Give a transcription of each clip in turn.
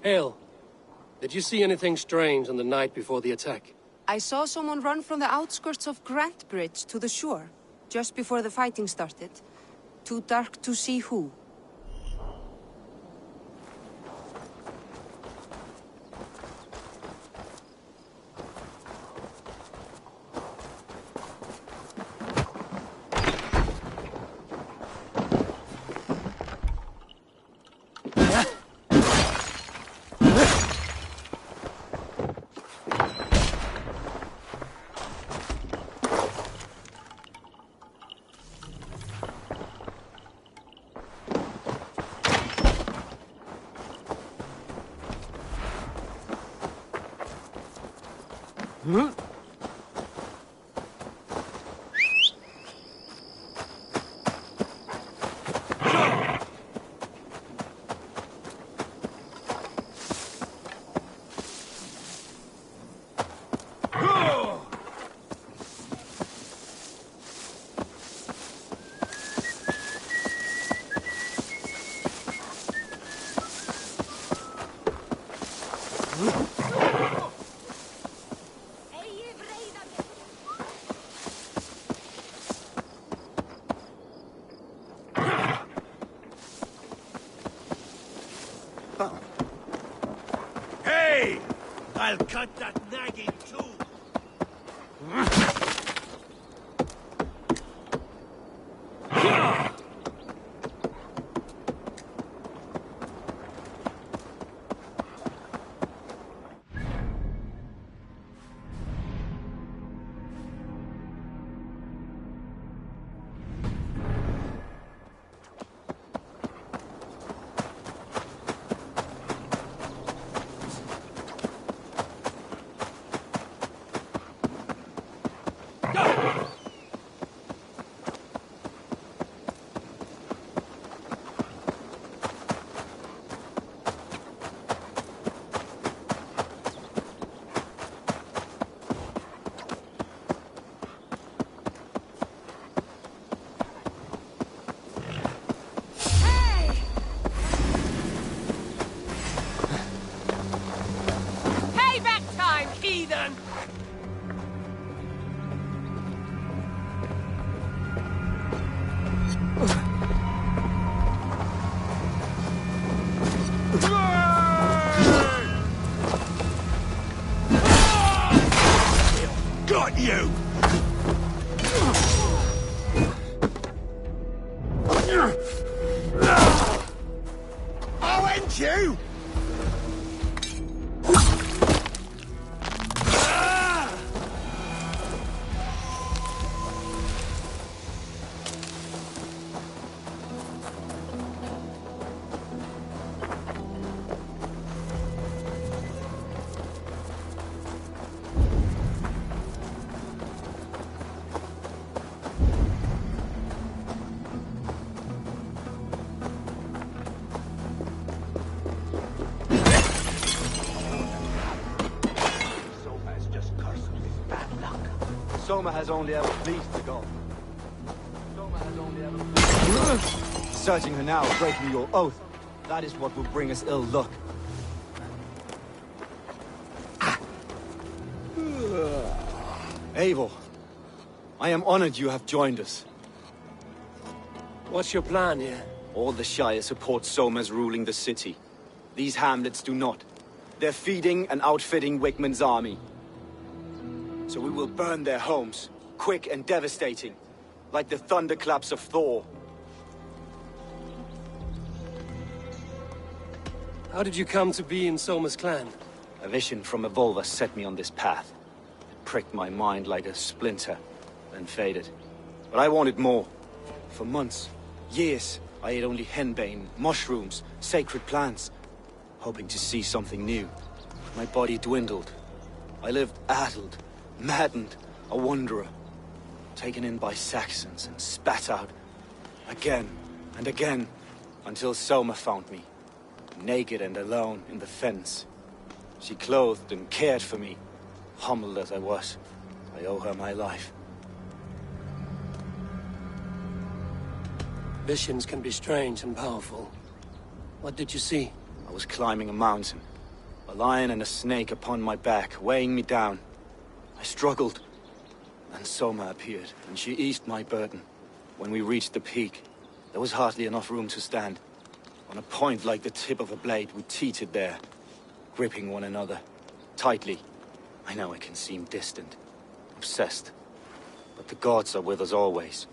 Hale, did you see anything strange on the night before the attack? I saw someone run from the outskirts of Grant Bridge to the shore, just before the fighting started. Too dark to see who. Huh? Hey! I'll cut that nagging too! Heathen! Got you! I'll end you! Soma has only ever pleased to go. Soma has only ever... Searching her now, breaking your oath. That is what will bring us ill luck. Eivor, I am honored you have joined us. What's your plan here? All the Shire support Soma's ruling the city. These hamlets do not. They're feeding and outfitting Wickman's army. So we will burn their homes, quick and devastating, like the thunderclaps of Thor. How did you come to be in Soma's clan? A vision from Evolva set me on this path. It pricked my mind like a splinter, then faded. But I wanted more. For months, years, I ate only henbane, mushrooms, sacred plants, hoping to see something new. My body dwindled. I lived addled, maddened, a wanderer, taken in by Saxons and spat out, again and again, until Soma found me, naked and alone in the fens. She clothed and cared for me, humbled as I was. I owe her my life. Visions can be strange and powerful. What did you see? I was climbing a mountain. A lion and a snake upon my back, weighing me down. I struggled. Then Soma appeared, and she eased my burden. When we reached the peak, there was hardly enough room to stand. On a point like the tip of a blade, we teetered there, gripping one another, tightly. I know it can seem distant, obsessed. But the gods are with us always.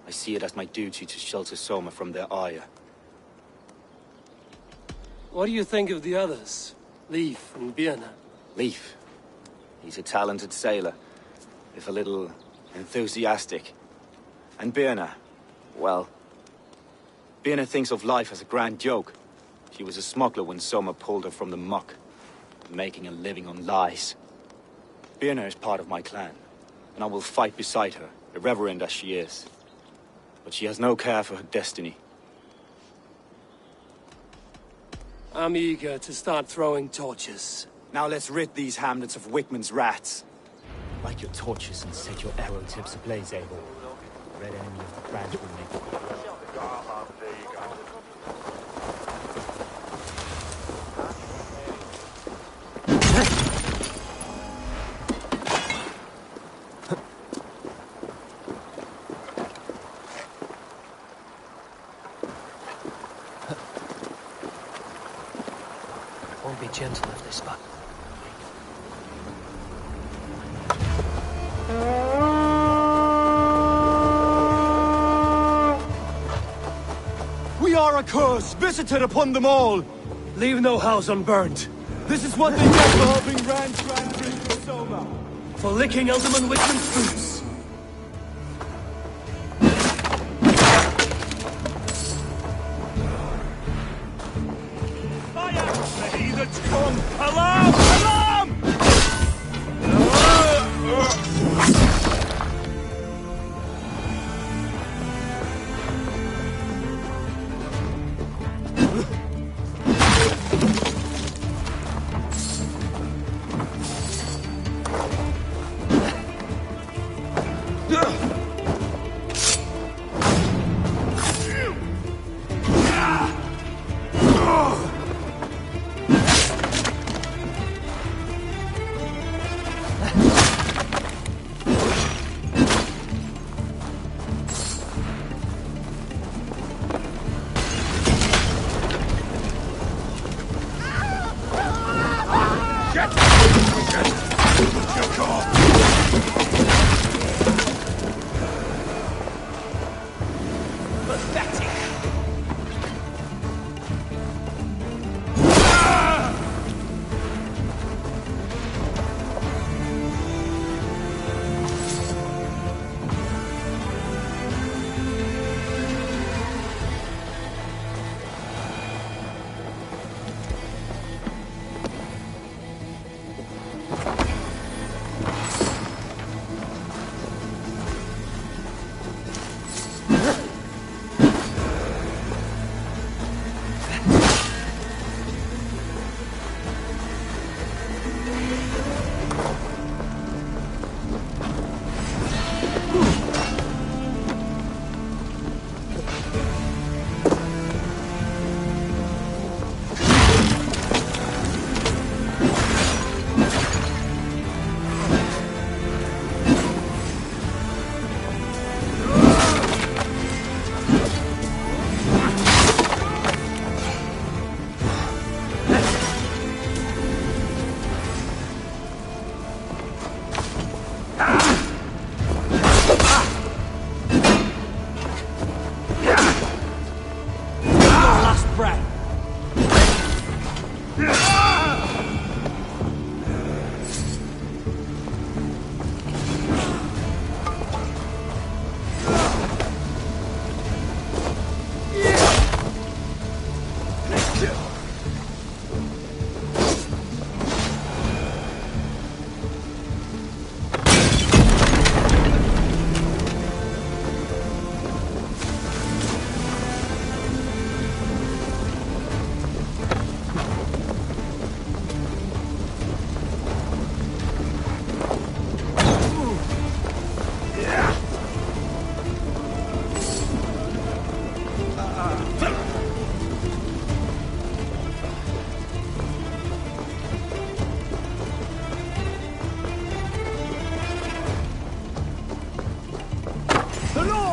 I see it as my duty to shelter Soma from their ire. What do you think of the others? Leif and Birna? Leif. He's a talented sailor, if a little enthusiastic. And Birna, well... Birna thinks of life as a grand joke. She was a smuggler when Soma pulled her from the muck, making a living on lies. Birna is part of my clan, and I will fight beside her, irreverent as she is. But she has no care for her destiny. I'm eager to start throwing torches. Now let's rid these hamlets of Wickman's rats. Light your torches and set your arrow tips ablaze, Abel. Red enemy of the branch will make it. Won't be gentle if they spot. We are a curse visited upon them all! Leave no house unburnt. This is what they get for helping Grand bring for Soma! For licking Elderman Wickman's boots. The heathens come! Alarm! Alarm!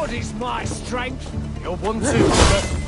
sword is my strength. You're one too, brother.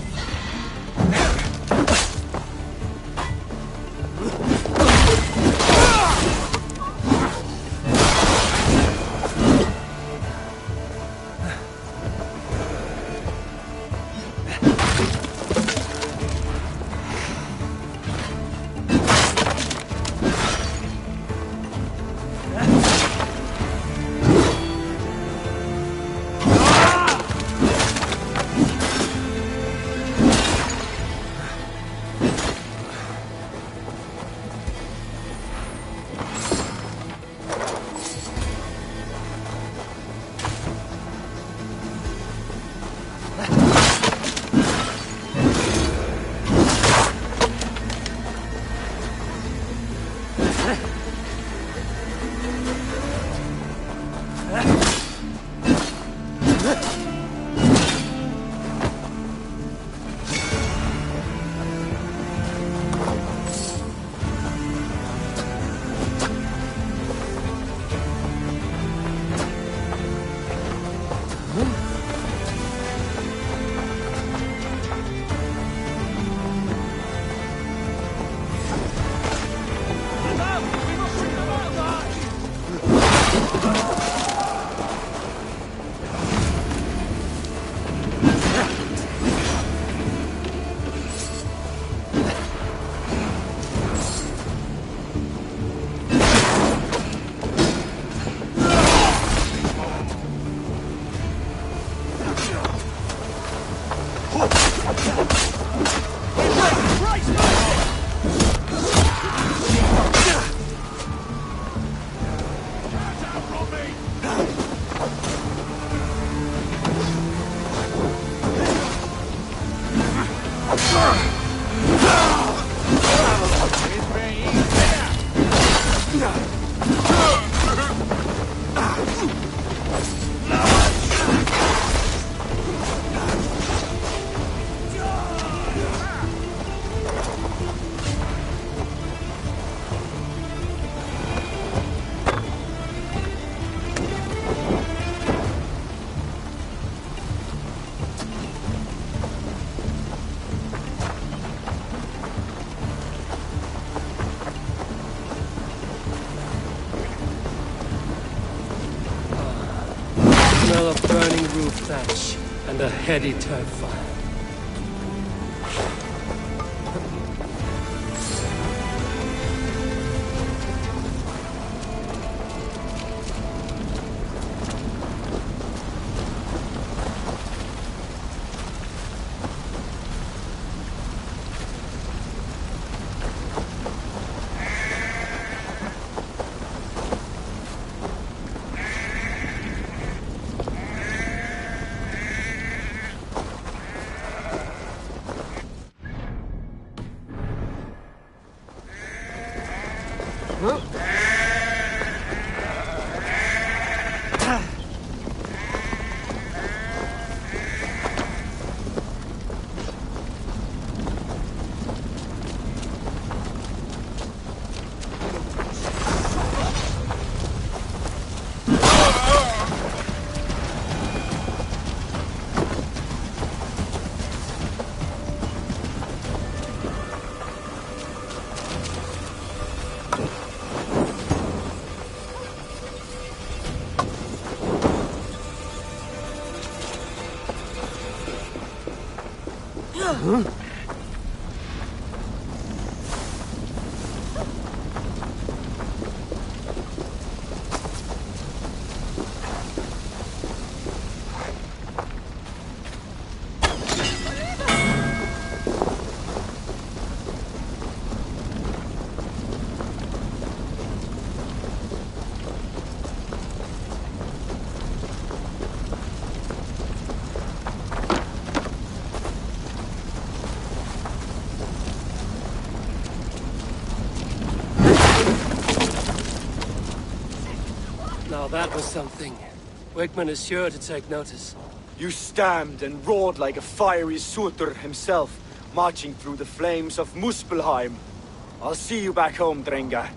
Smell of burning roof thatch and a heady turf fire. Now that was something. Wickman is sure to take notice. You stamped and roared like a fiery Surtur himself, marching through the flames of Muspelheim. I'll see you back home, Drenga.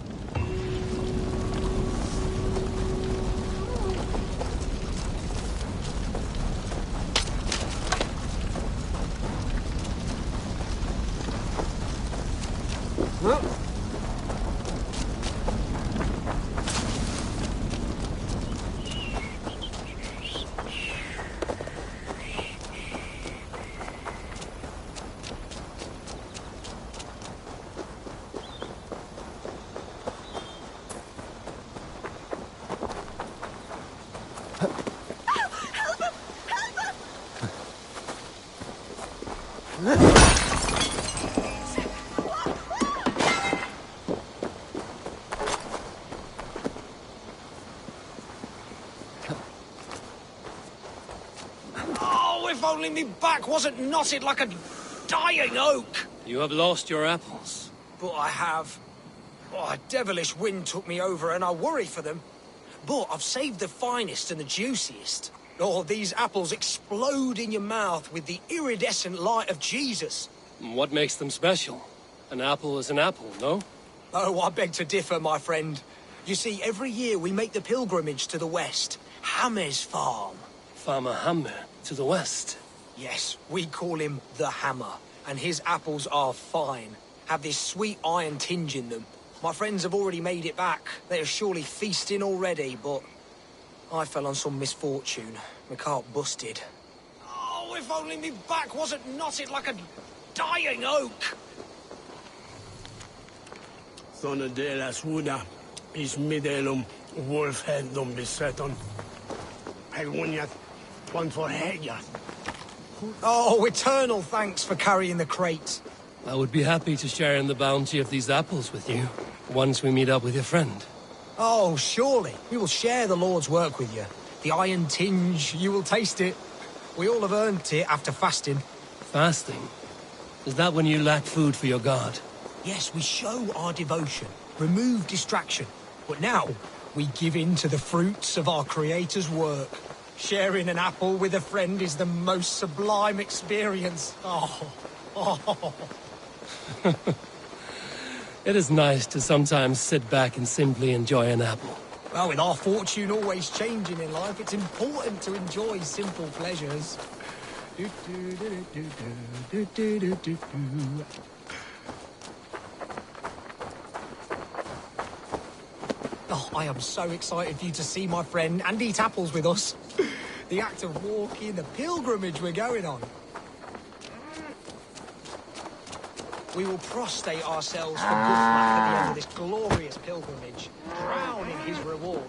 Oh, if only me back wasn't knotted like a dying oak! You have lost your apples. But I have. Oh, a devilish wind took me over and I worry for them. But I've saved the finest and the juiciest. Oh, these apples explode in your mouth with the iridescent light of Jesus. What makes them special? An apple is an apple, no? Oh, I beg to differ, my friend. You see, every year we make the pilgrimage to the west. Hammer's farm. Farmer Hammer to the west. Yes, we call him the Hammer. And his apples are fine. Have this sweet iron tinge in them. My friends have already made it back. They are surely feasting already, but I fell on some misfortune. My cart busted. Oh, if only me back wasn't knotted like a dying oak! Sånne delas hoda, is middelum, wolfhead dom beseton. Hegwunjat, one for Hegjat. Oh, eternal thanks for carrying the crate. I would be happy to share in the bounty of these apples with you, once we meet up with your friend. Oh, surely. We will share the Lord's work with you. The iron tinge, you will taste it. We all have earned it after fasting. Fasting? Is that when you lack food for your god? Yes, we show our devotion, remove distraction. But now, we give in to the fruits of our Creator's work. Sharing an apple with a friend is the most sublime experience. Oh. It is nice to sometimes sit back and simply enjoy an apple. Well, with our fortune always changing in life, it's important to enjoy simple pleasures. Oh, I am so excited for you to see my friend and eat apples with us. The act of walking, the pilgrimage we're going on. We will prostrate ourselves for Guthmak at the end of this glorious pilgrimage, drown in his reward.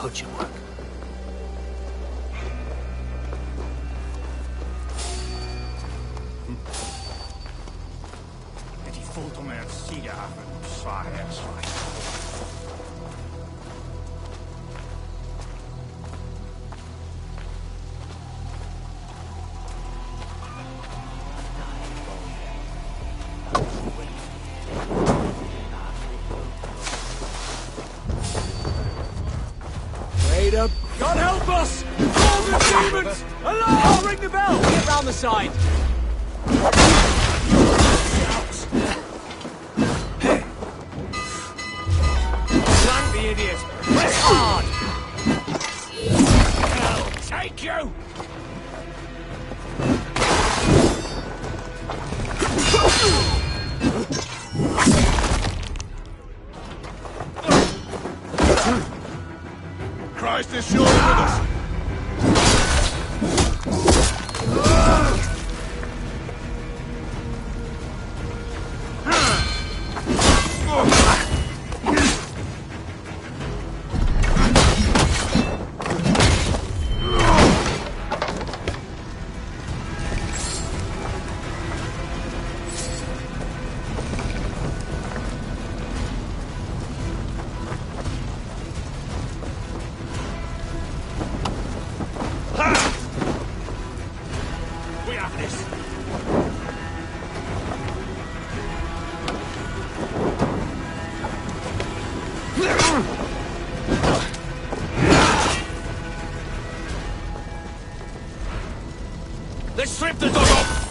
put you work. Die voelt om het zieden af en zwaar herselijk. Wait up. God help us! All the demons! Alarm! Ring the bell! Get round the side. Flank the idiot! Press hard! Hell, take you! Christ is surely with us. We have this. Let's strip the dog off!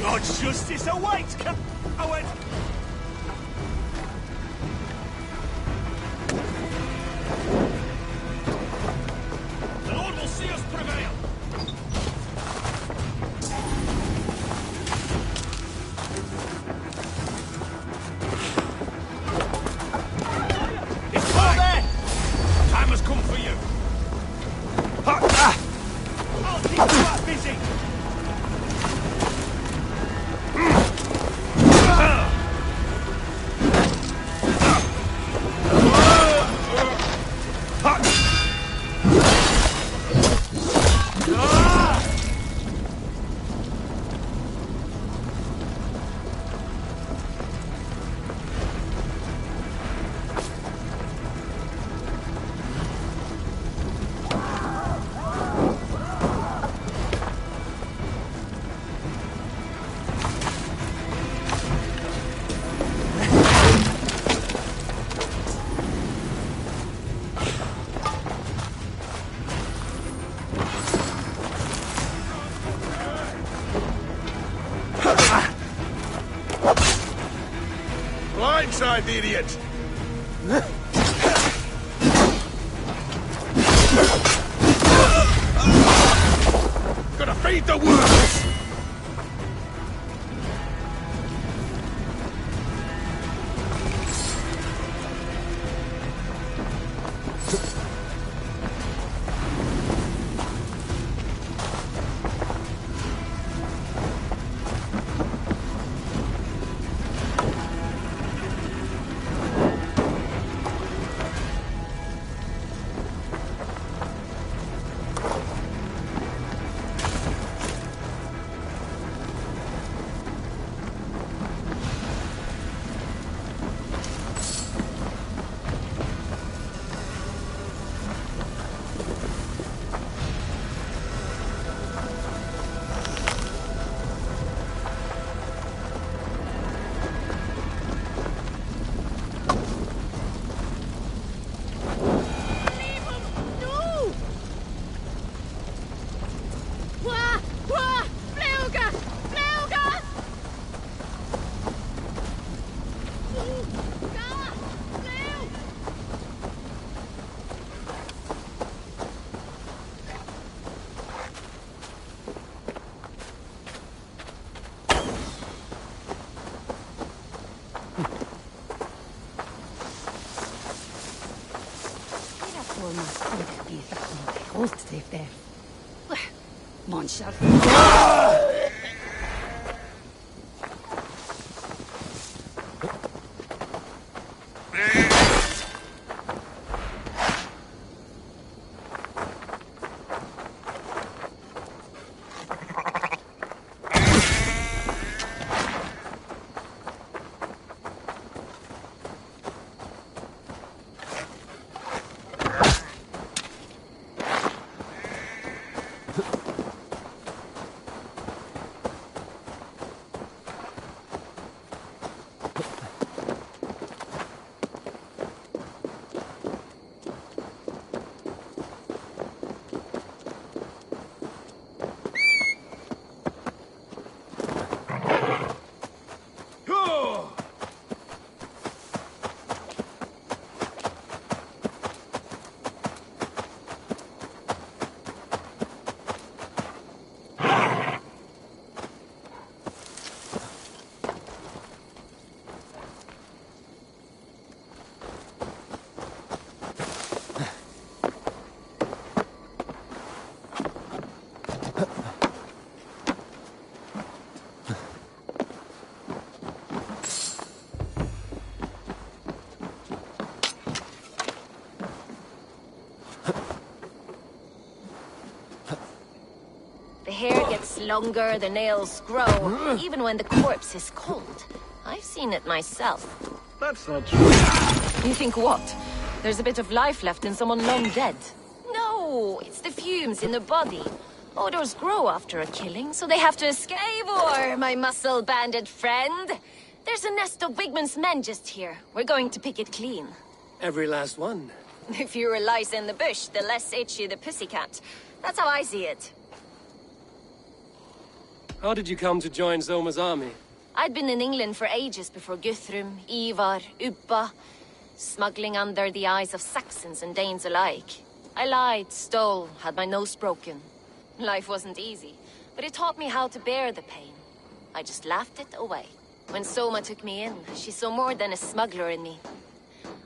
God's justice awaits! Owen! The Lord will see us prevail! It's all there! Time has come for you! I'll keep you busy! Blindside the idiot! Gotta feed the wolves! Mon cher. gets longer, the nails grow, even when the corpse is cold. I've seen it myself. That's not true. You think what? There's a bit of life left in someone long dead? No, it's the fumes in the body. Odors grow after a killing, so they have to escape, or my muscle-banded friend. There's a nest of Wigman's men just here. We're going to pick it clean. Every last one. The fewer lice in the bush, the less itchy the pussycat. That's how I see it. How did you come to join Zoma's army? I'd been in England for ages before Guthrum, Ivar, Ubba, smuggling under the eyes of Saxons and Danes alike. I lied, stole, had my nose broken. Life wasn't easy, but it taught me how to bear the pain. I just laughed it away. When Soma took me in, she saw more than a smuggler in me.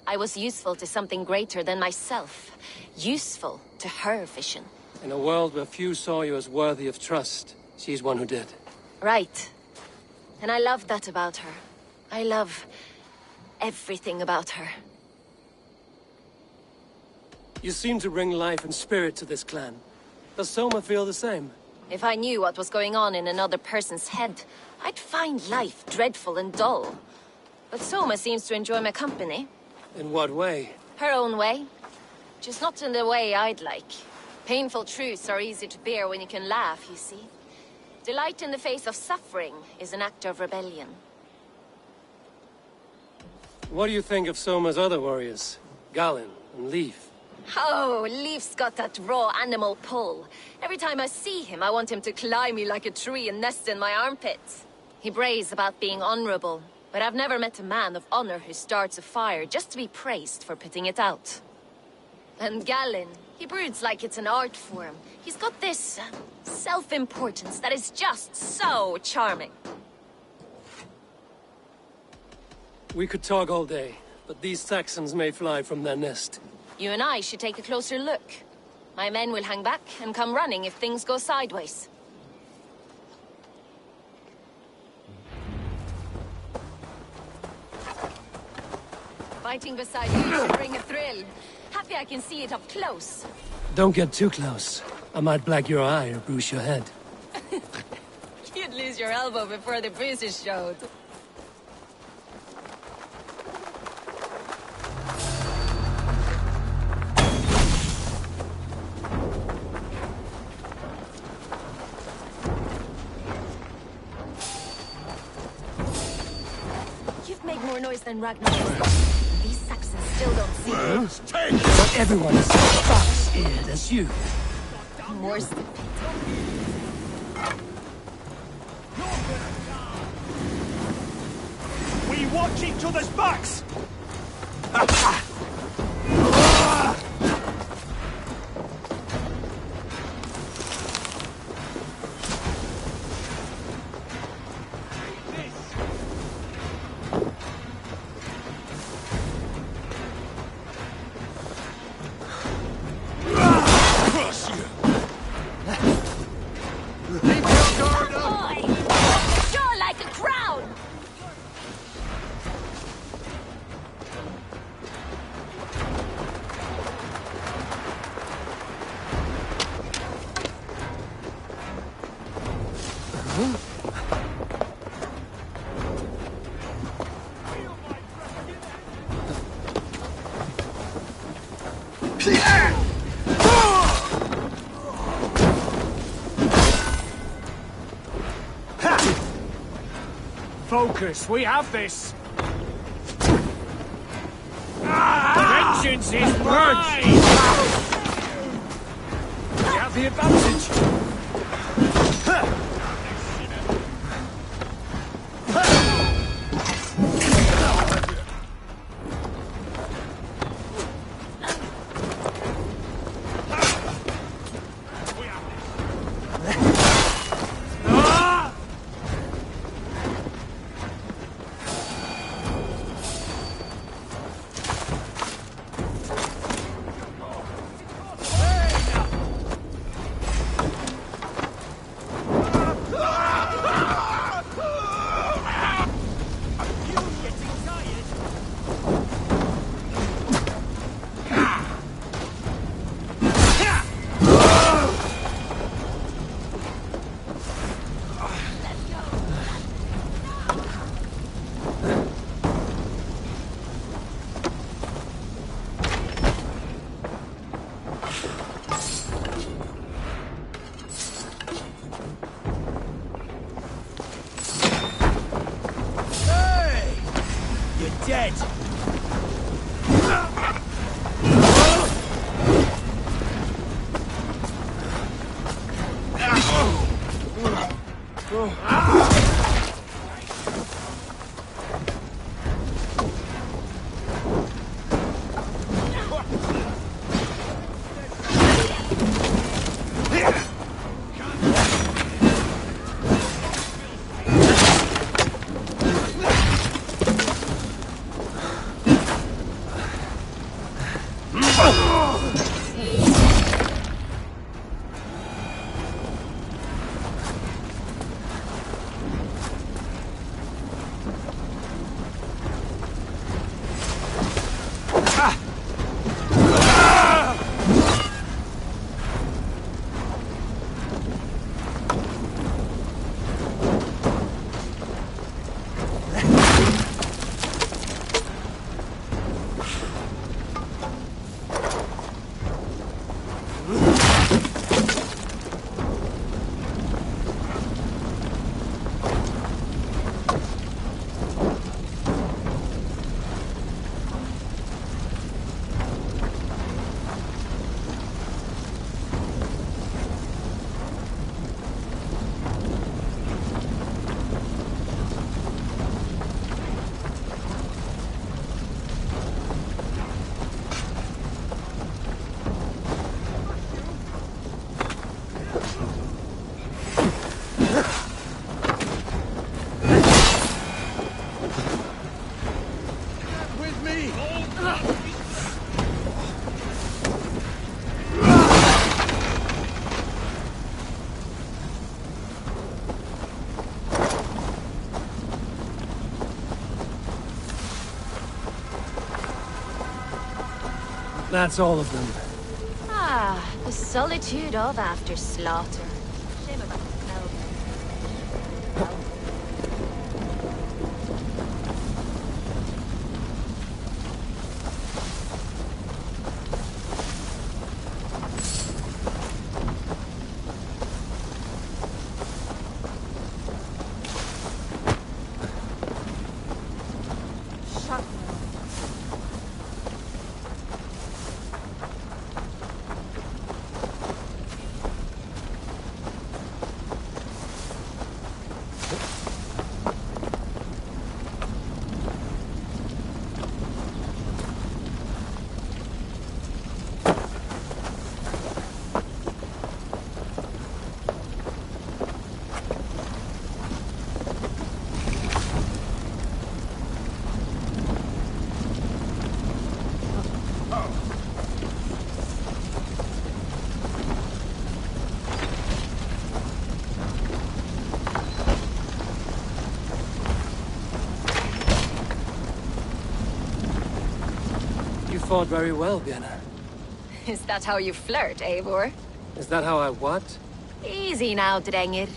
I was useful to something greater than myself. Useful to her vision. In a world where few saw you as worthy of trust, she's one who did. Right. And I love that about her. I love everything about her. You seem to bring life and spirit to this clan. Does Soma feel the same? If I knew what was going on in another person's head, I'd find life dreadful and dull. But Soma seems to enjoy my company. In what way? Her own way. Just not in the way I'd like. Painful truths are easy to bear when you can laugh, you see. Delight in the face of suffering is an act of rebellion. What do you think of Soma's other warriors? Galen and Leaf? Oh, Leaf's got that raw animal pull. Every time I see him, I want him to climb me like a tree and nest in my armpits. He brays about being honorable, but I've never met a man of honor who starts a fire just to be praised for putting it out. And Galen, he broods like it's an art form. He's got this self-importance that is just so charming. We could talk all day, but these Saxons may fly from their nest. You and I should take a closer look. My men will hang back and come running if things go sideways. Fighting beside you should bring a thrill. Happy I can see it up close. Don't get too close. I might black your eye or bruise your head. You'd lose your elbow before the bruises showed. You've made more noise than Ragnar. These Saxons still don't see you. Not everyone is so fox-eared as you. More stupid. We watch each other's backs! Focus, we have this! Vengeance is mine! We have the advantage! That's all of them. Ah, the solitude of after slaughter. Shame about the smell. You fought very well, Vienna. Is that how you flirt, Eivor? Is that how I what? Easy now, Drengir.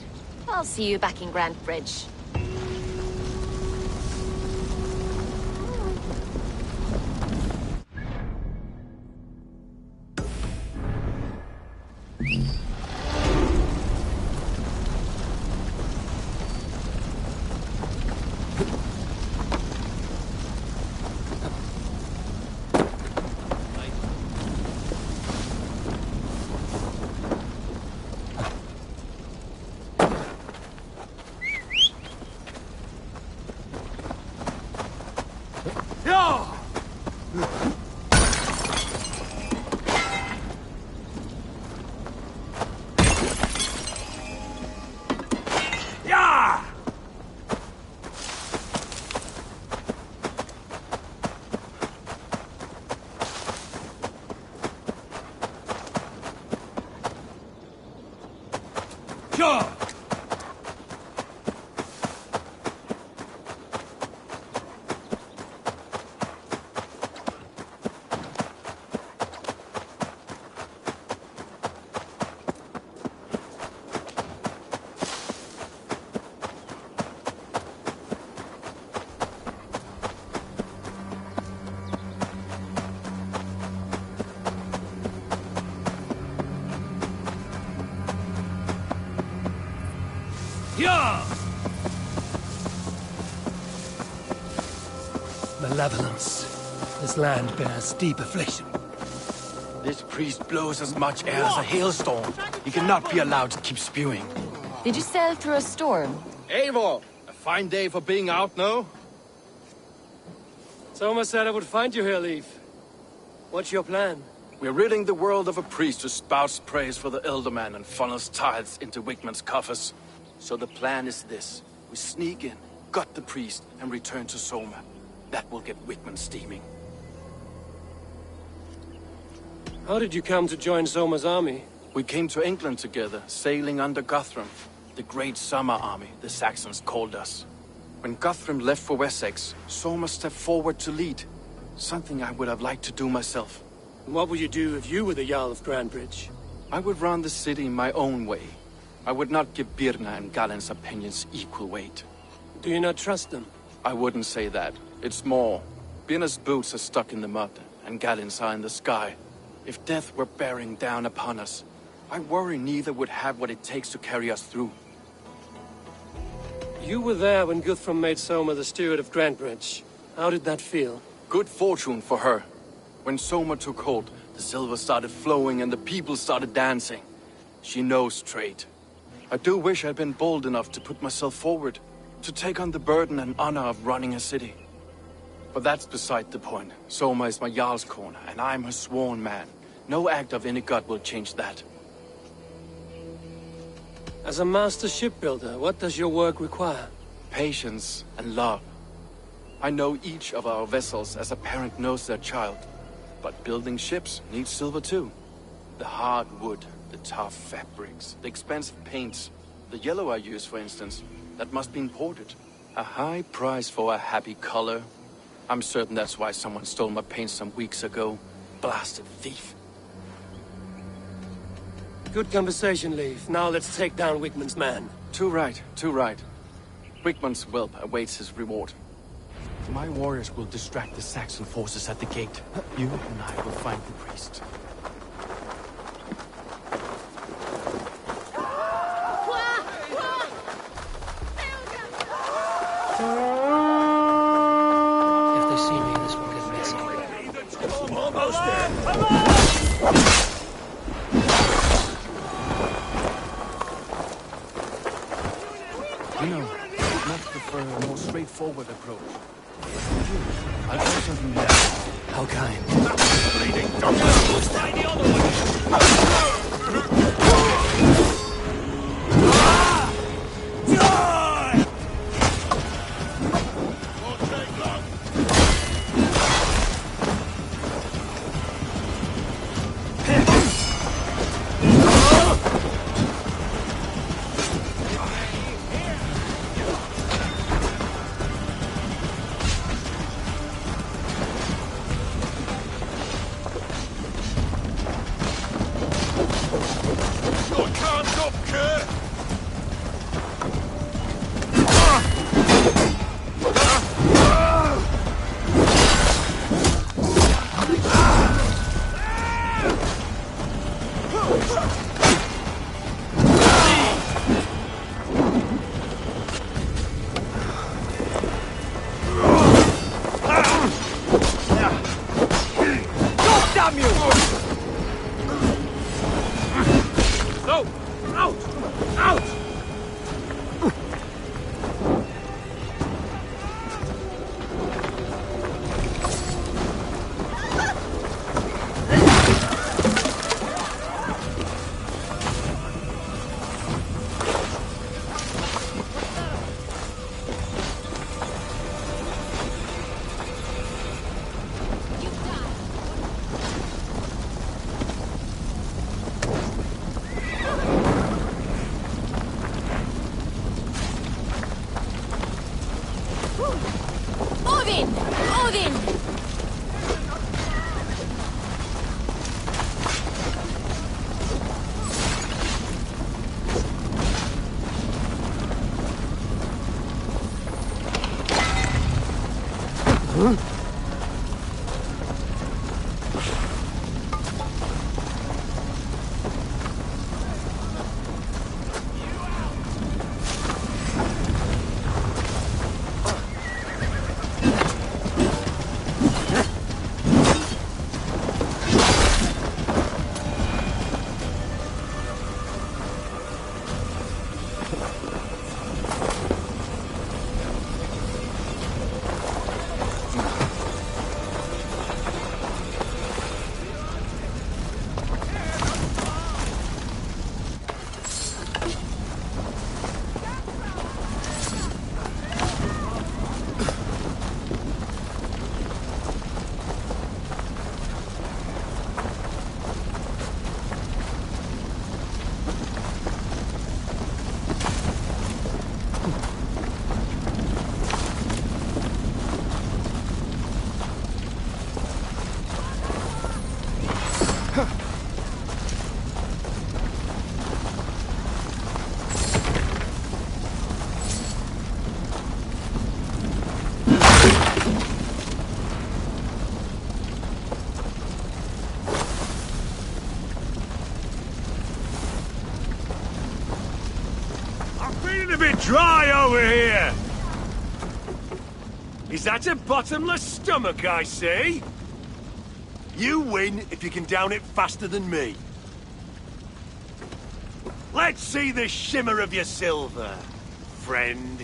I'll see you back in Grant Bridge. Malevolence. This land bears deep affliction. This priest blows as much air as a hailstorm. He cannot be allowed to keep spewing. Did you sail through a storm? Eivor! A fine day for being out, no? Soma said I would find you here, Leif. What's your plan? We're ridding the world of a priest who spouts praise for the Elderman and funnels tithes into Wigman's coffers. So the plan is this. We sneak in, gut the priest, and return to Soma. That will get Wigman steaming. How did you come to join Soma's army? We came to England together, sailing under Guthrum. The Great Summer Army, the Saxons called us. When Guthrum left for Wessex, Soma stepped forward to lead. Something I would have liked to do myself. And what would you do if you were the Jarl of Grandbridge? I would run the city my own way. I would not give Birna and Galen's opinions equal weight. Do you not trust them? I wouldn't say that. It's more. Birna's boots are stuck in the mud, and Galen's are in the sky. If death were bearing down upon us, I worry neither would have what it takes to carry us through. You were there when Guthrum made Soma the steward of Grandbridge. How did that feel? Good fortune for her. When Soma took hold, the silver started flowing and the people started dancing. She knows trade. I do wish I'd been bold enough to put myself forward, to take on the burden and honor of running a city. But that's beside the point. Soma is my Jarl's corner, and I'm her sworn man. No act of any god will change that. As a master shipbuilder, what does your work require? Patience and love. I know each of our vessels as a parent knows their child. But building ships needs silver too. The hard wood, the tough fabrics, the expensive paints. The yellow I use, for instance, that must be imported. A high price for a happy color. I'm certain that's why someone stole my paint some weeks ago. Blasted thief. Good conversation, Leif. Now let's take down Wigman's man. Too right, too right. Wigman's whelp awaits his reward. My warriors will distract the Saxon forces at the gate. You and I will find the priest. If they see me, this will get messy. Almost there. You know, I'd much prefer a more straightforward approach. I'll do something there. How kind. Bleeding dog. Try the other one. Won't take long. Your time's up, Kurt. Damn you! No! Out! Out! Odin! Odin! a bit dry over here. Is that a bottomless stomach I see? You win if you can down it faster than me. Let's see the shimmer of your silver, friend.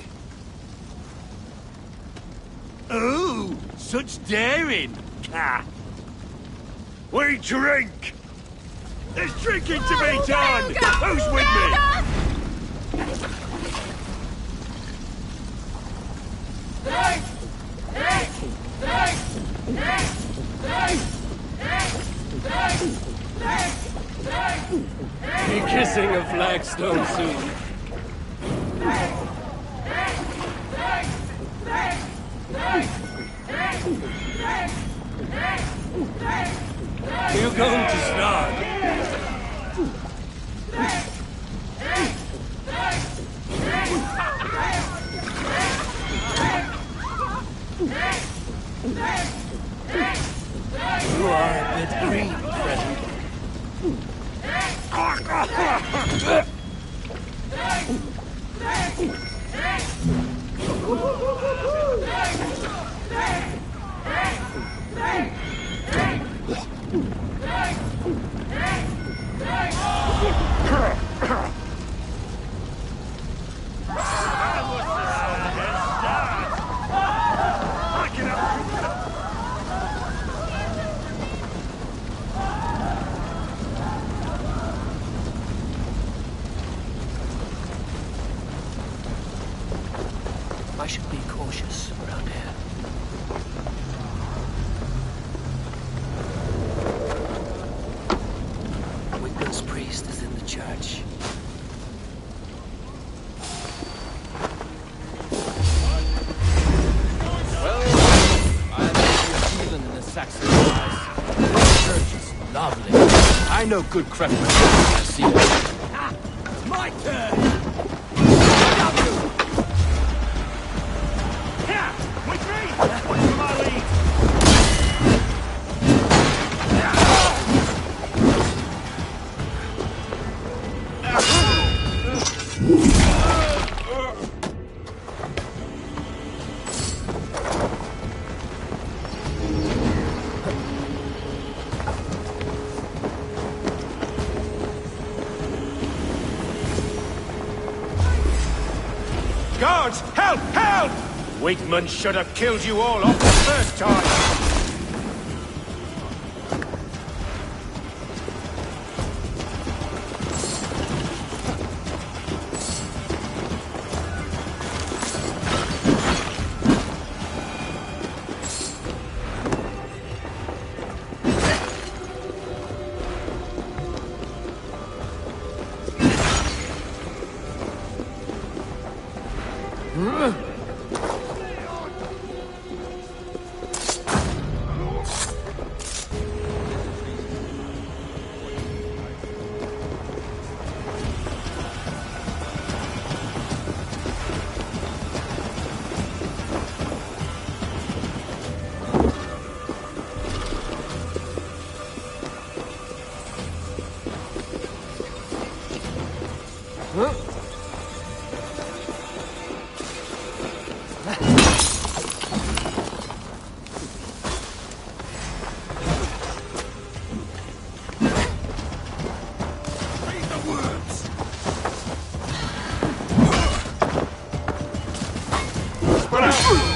Ooh, such daring, cat. We drink! There's drinking to be done! Who's with me? Be kissing a flagstone soon. You're going to start. You are a bit green, friend. I should be cautious around here. Whitman's priest is in the church. Well, I'm feeling in the Saxon eyes. This church is lovely. I know good craftsmen. I see it. My turn! Guards! Help! Help! Weightman should have killed you all off the first time!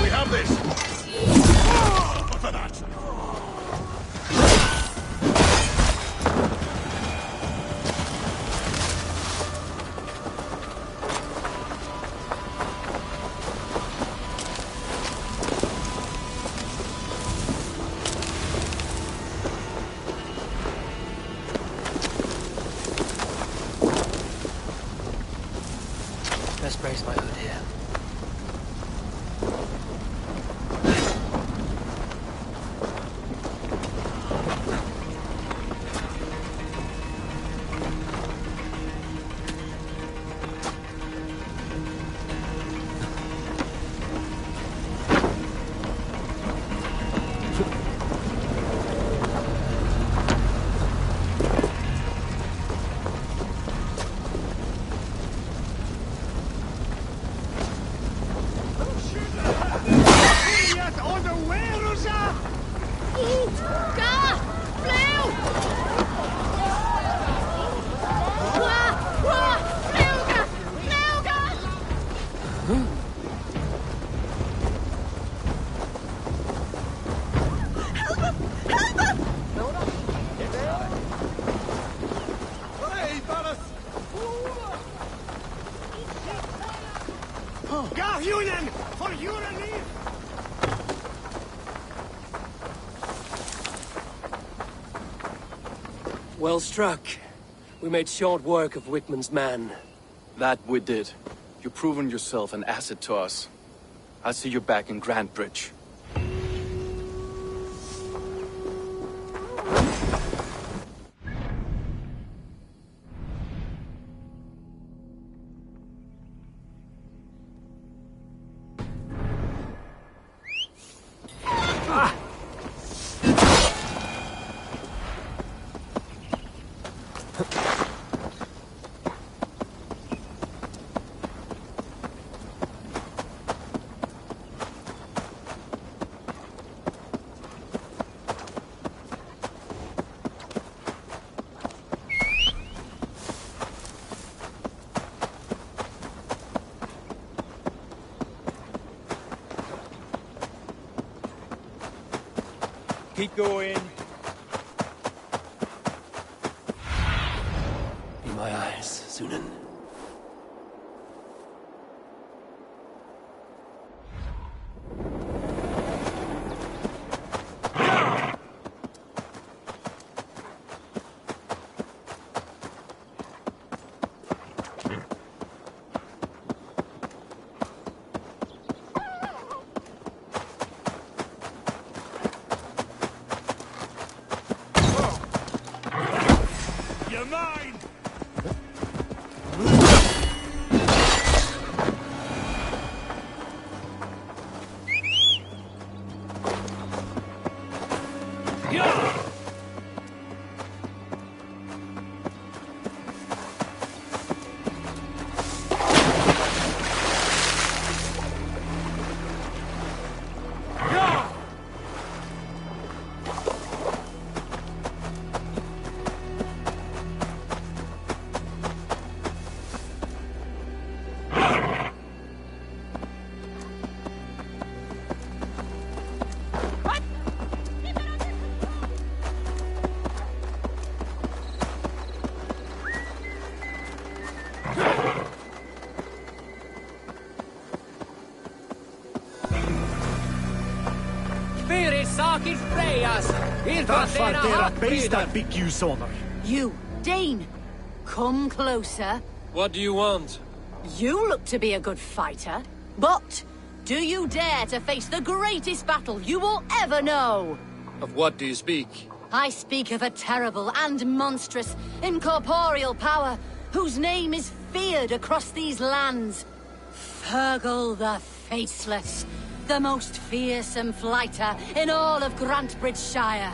We have this! For that! Best brace my hood here. Forjunen! Forjunen liv! Well struck. We made short work of Wickman's man. That we did. You've proven yourself an asset to us. I'll see you back in Grantbridge. Keep going. Be my eyes, Sunan. You're mine! Sakis Freyas! You, Dane! Come closer. What do you want? You look to be a good fighter, but do you dare to face the greatest battle you will ever know? Of what do you speak? I speak of a terrible and monstrous, incorporeal power whose name is feared across these lands. Fergal the Faceless, the most fearsome fighter in all of Grantbridgeshire.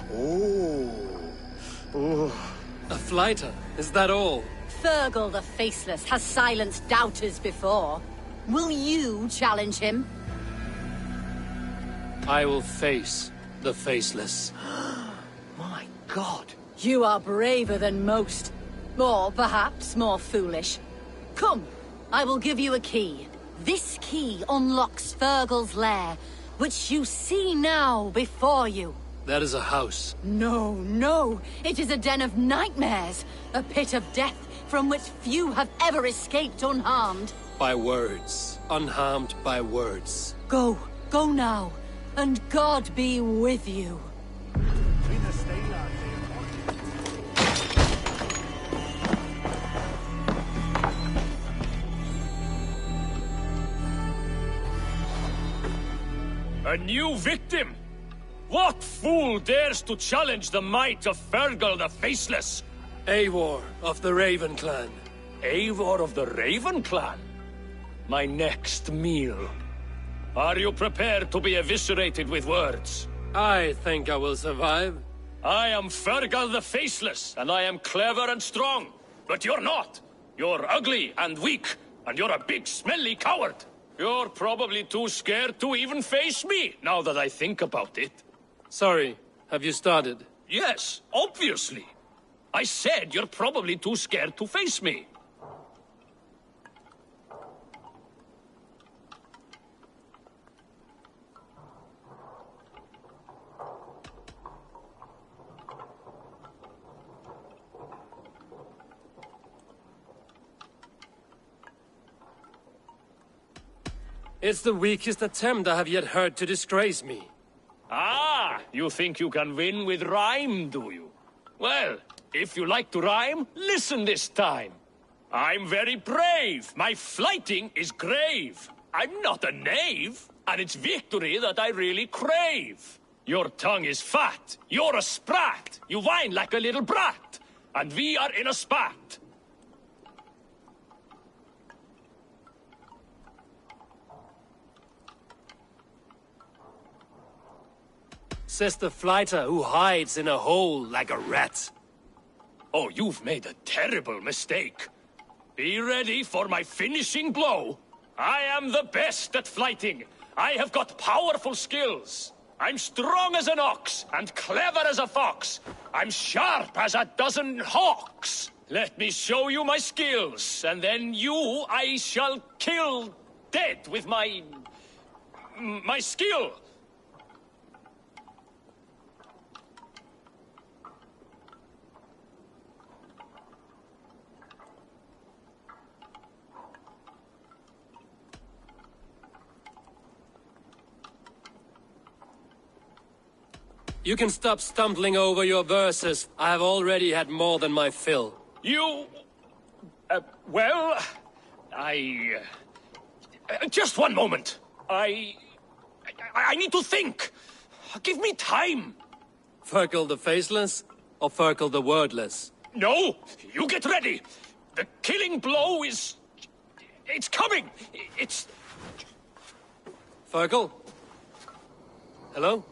A flighter? Is that all? Fergal the Faceless has silenced doubters before. Will you challenge him? I will face the Faceless. My God. You are braver than most. Or perhaps more foolish. Come, I will give you a key. This key unlocks Fergal's lair, which you see now before you. That is a house. No, no. It is a den of nightmares. A pit of death from which few have ever escaped unharmed. By words. Unharmed by words. Go. Go now. And God be with you. A new victim? What fool dares to challenge the might of Fergal the Faceless? Eivor of the Raven Clan. Eivor of the Raven Clan? My next meal. Are you prepared to be eviscerated with words? I think I will survive. I am Fergal the Faceless, and I am clever and strong. But you're not. You're ugly and weak, and you're a big smelly coward. You're probably too scared to even face me, now that I think about it. Sorry, have you started? Yes, obviously. I said you're probably too scared to face me. It's the weakest attempt I have yet heard to disgrace me. Ah, you think you can win with rhyme, do you? Well, if you like to rhyme, listen this time. I'm very brave. My flighting is grave. I'm not a knave, and it's victory that I really crave. Your tongue is fat. You're a sprat. You whine like a little brat. And we are in a spat. Says the flighter who hides in a hole like a rat. Oh, you've made a terrible mistake. Be ready for my finishing blow. I am the best at flighting. I have got powerful skills. I'm strong as an ox and clever as a fox. I'm sharp as a dozen hawks. Let me show you my skills, and then you I shall kill dead with my skill. You can stop stumbling over your verses. I have already had more than my fill. You... well... just one moment. I need to think. Give me time. Ferkel the Faceless or Ferkel the Wordless? No! You get ready! The killing blow is... it's coming! It's... Ferkel? Hello?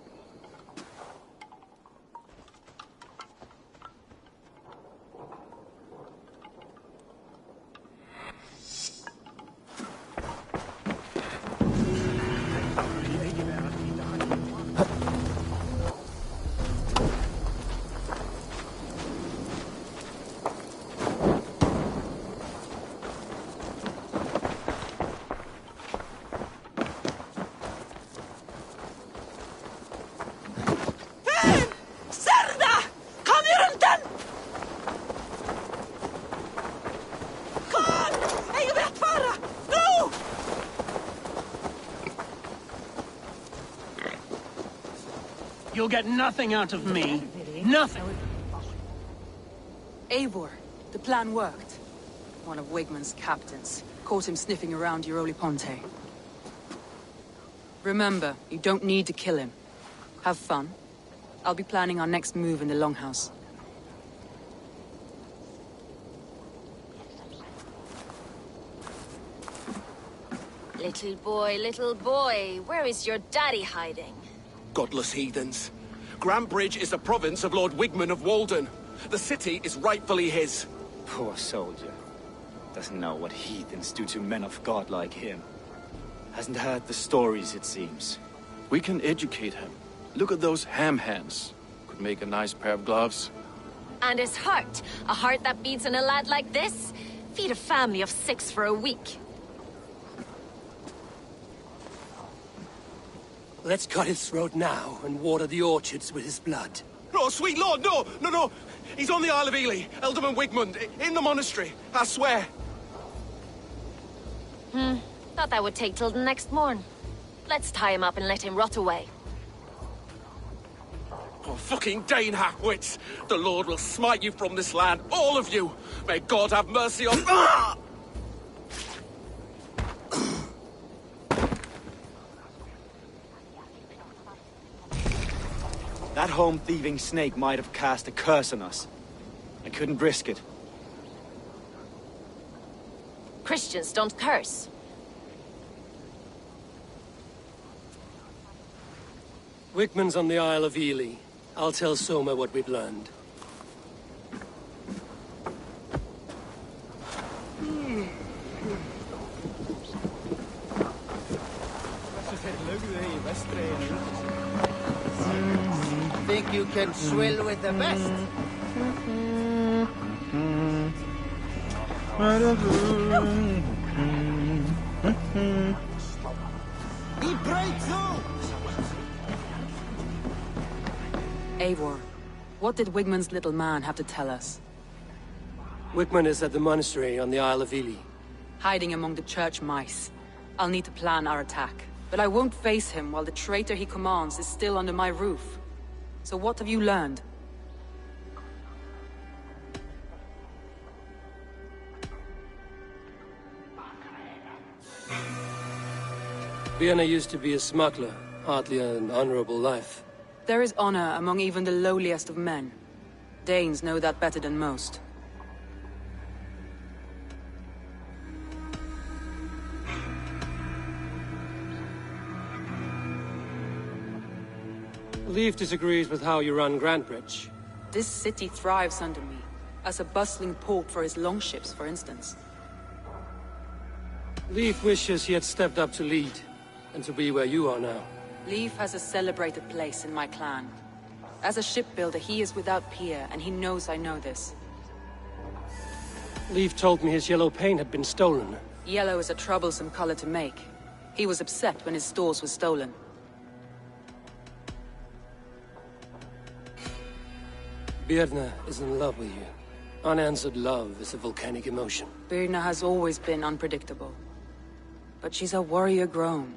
You'll get nothing out of me. Nothing. Eivor, the plan worked. One of Wigmund's captains caught him sniffing around Euroli Ponte. Remember, you don't need to kill him. Have fun. I'll be planning our next move in the Longhouse. Little boy, where is your daddy hiding? Godless heathens. Grantbridge is the province of Lord Wigmund of Walden. The city is rightfully his. Poor soldier. Doesn't know what heathens do to men of God like him. Hasn't heard the stories, it seems. We can educate him. Look at those ham hands. Could make a nice pair of gloves. And his heart. A heart that beats in a lad like this? Feed a family of 6 for a week. Let's cut his throat now and water the orchards with his blood. Oh, sweet lord, no! He's on the Isle of Ely, Ealdorman Wigmund, in the monastery, I swear. Thought that would take till the next morn. Let's tie him up and let him rot away. Oh, fucking Dane hackwits! The Lord will smite you from this land, all of you! May God have mercy on... That home-thieving snake might have cast a curse on us. I couldn't risk it. Christians don't curse. Wigmund's on the Isle of Ely. I'll tell Soma what we've learned. Think you can swill with the best? He breaks through! Eivor, what did Wigmund's little man have to tell us? Wigmund is at the monastery on the Isle of Ely. Hiding among the church mice. I'll need to plan our attack. But I won't face him while the traitor he commands is still under my roof. So what have you learned? Vienna used to be a smuggler, hardly an honorable life. There is honor among even the lowliest of men. Danes know that better than most. Leif disagrees with how you run Grantebridge. This city thrives under me, as a bustling port for his longships, for instance. Leif wishes he had stepped up to lead, and to be where you are now. Leif has a celebrated place in my clan. As a shipbuilder, he is without peer, and he knows I know this. Leif told me his yellow paint had been stolen. Yellow is a troublesome color to make. He was upset when his stores were stolen. Birna is in love with you. Unanswered love is a volcanic emotion. Birna has always been unpredictable. But she's a warrior grown.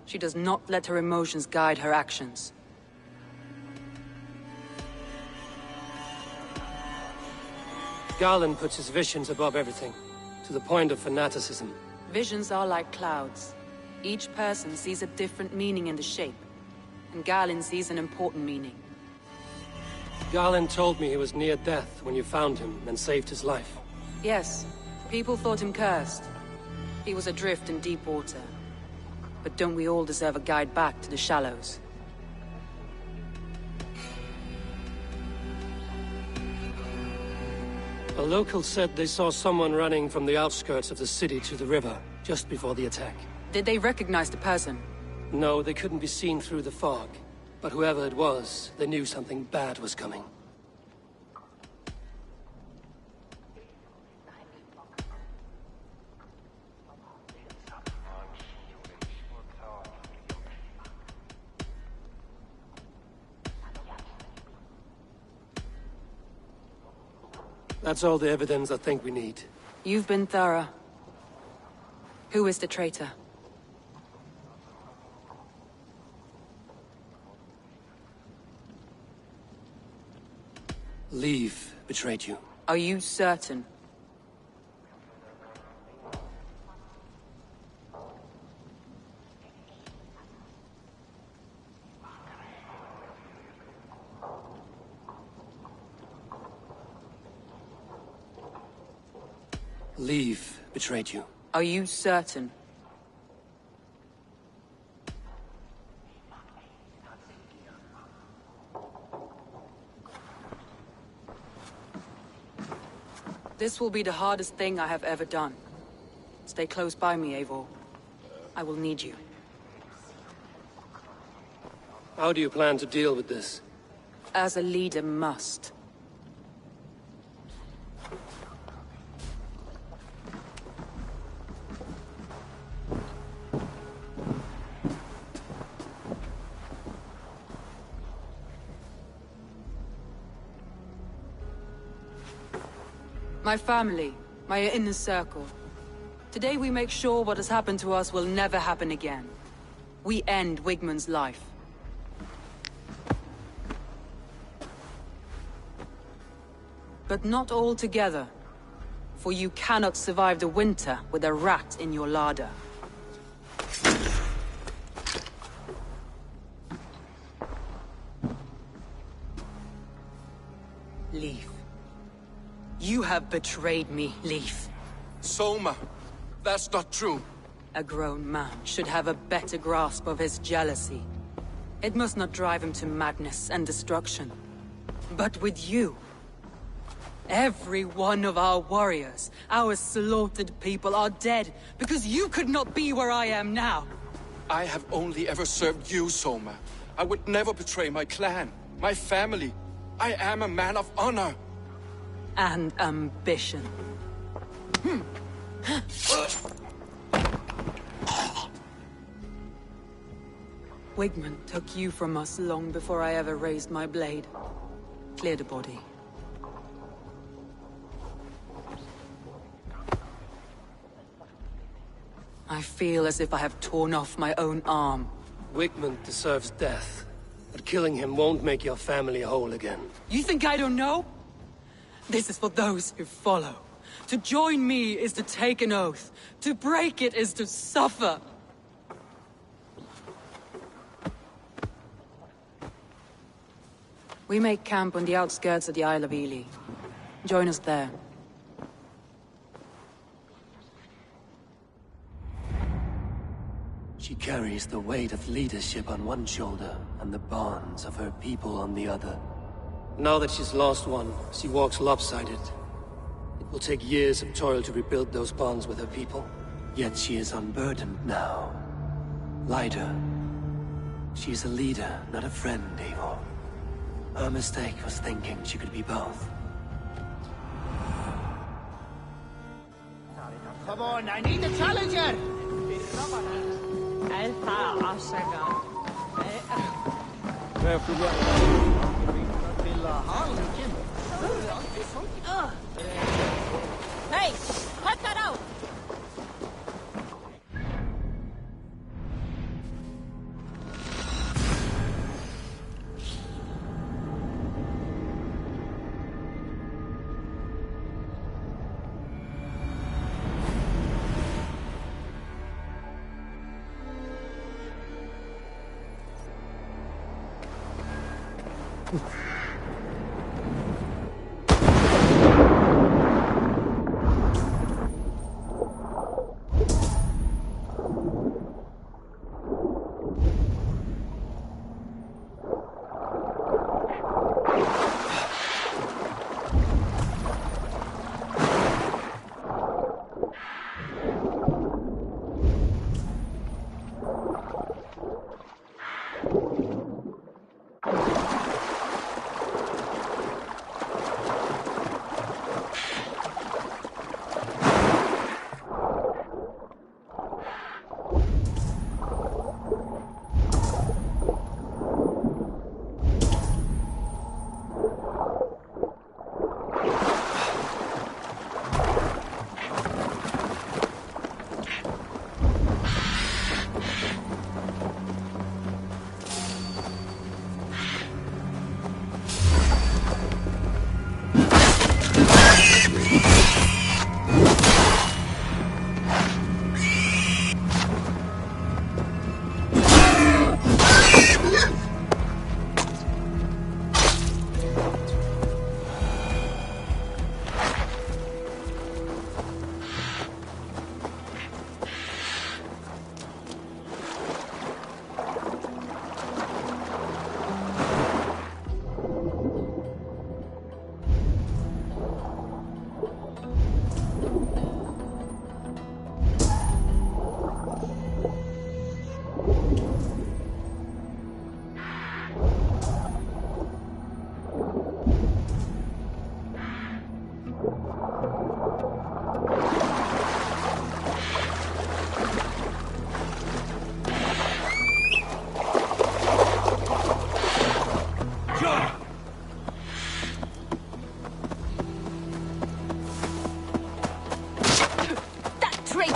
She does not let her emotions guide her actions. Garland puts his visions above everything, to the point of fanaticism. Visions are like clouds. Each person sees a different meaning in the shape, and Garland sees an important meaning. Garland told me he was near death when you found him and saved his life. Yes, people thought him cursed. He was adrift in deep water. But don't we all deserve a guide back to the shallows? A local said they saw someone running from the outskirts of the city to the river, just before the attack. Did they recognize the person? No, they couldn't be seen through the fog. But whoever it was, they knew something bad was coming. That's all the evidence I think we need. You've been thorough. Who is the traitor? Leif betrayed you. Are you certain? Leif betrayed you. Are you certain? This will be the hardest thing I have ever done. Stay close by me, Eivor. I will need you. How do you plan to deal with this? As a leader must. My family, my inner circle. Today we make sure what has happened to us will never happen again. We end Wigmund's life. But not all together. For you cannot survive the winter with a rat in your larder. Leif. You have betrayed me, Leif. Soma, that's not true. A grown man should have a better grasp of his jealousy. It must not drive him to madness and destruction. But with you, every one of our warriors, our slaughtered people are dead because you could not be where I am now. I have only ever served you, Soma. I would never betray my clan, my family. I am a man of honor. And ambition. Wigmund took you from us long before I ever raised my blade. Clear the body. I feel as if I have torn off my own arm. Wickman deserves death, but killing him won't make your family whole again. You think I don't know? This is for those who follow. To join me is to take an oath. To break it is to suffer. We make camp on the outskirts of the Isle of Ely. Join us there. She carries the weight of leadership on one shoulder and the bonds of her people on the other. Now that she's lost one, she walks lopsided. It will take years of toil to rebuild those bonds with her people. Yet she is unburdened now. Lighter. She is a leader, not a friend, Eivor. Her mistake was thinking she could be both. Come on, I need a challenger! Hey, cut that out!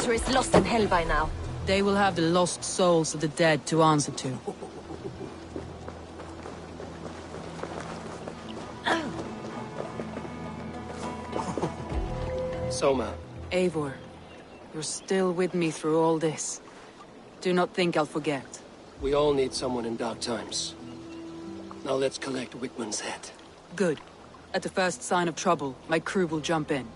Is lost in hell by now. They will have the lost souls of the dead to answer to. Soma. Eivor, you're still with me through all this. Do not think I'll forget. We all need someone in dark times. Now let's collect Wickman's head. Good. At the first sign of trouble, my crew will jump in.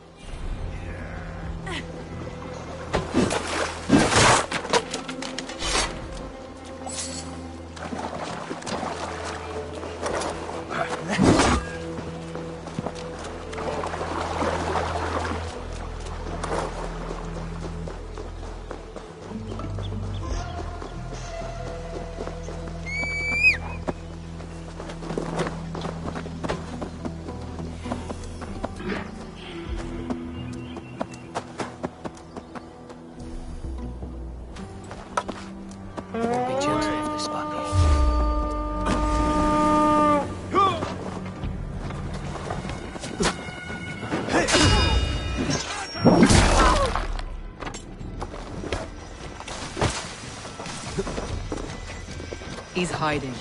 He's hiding.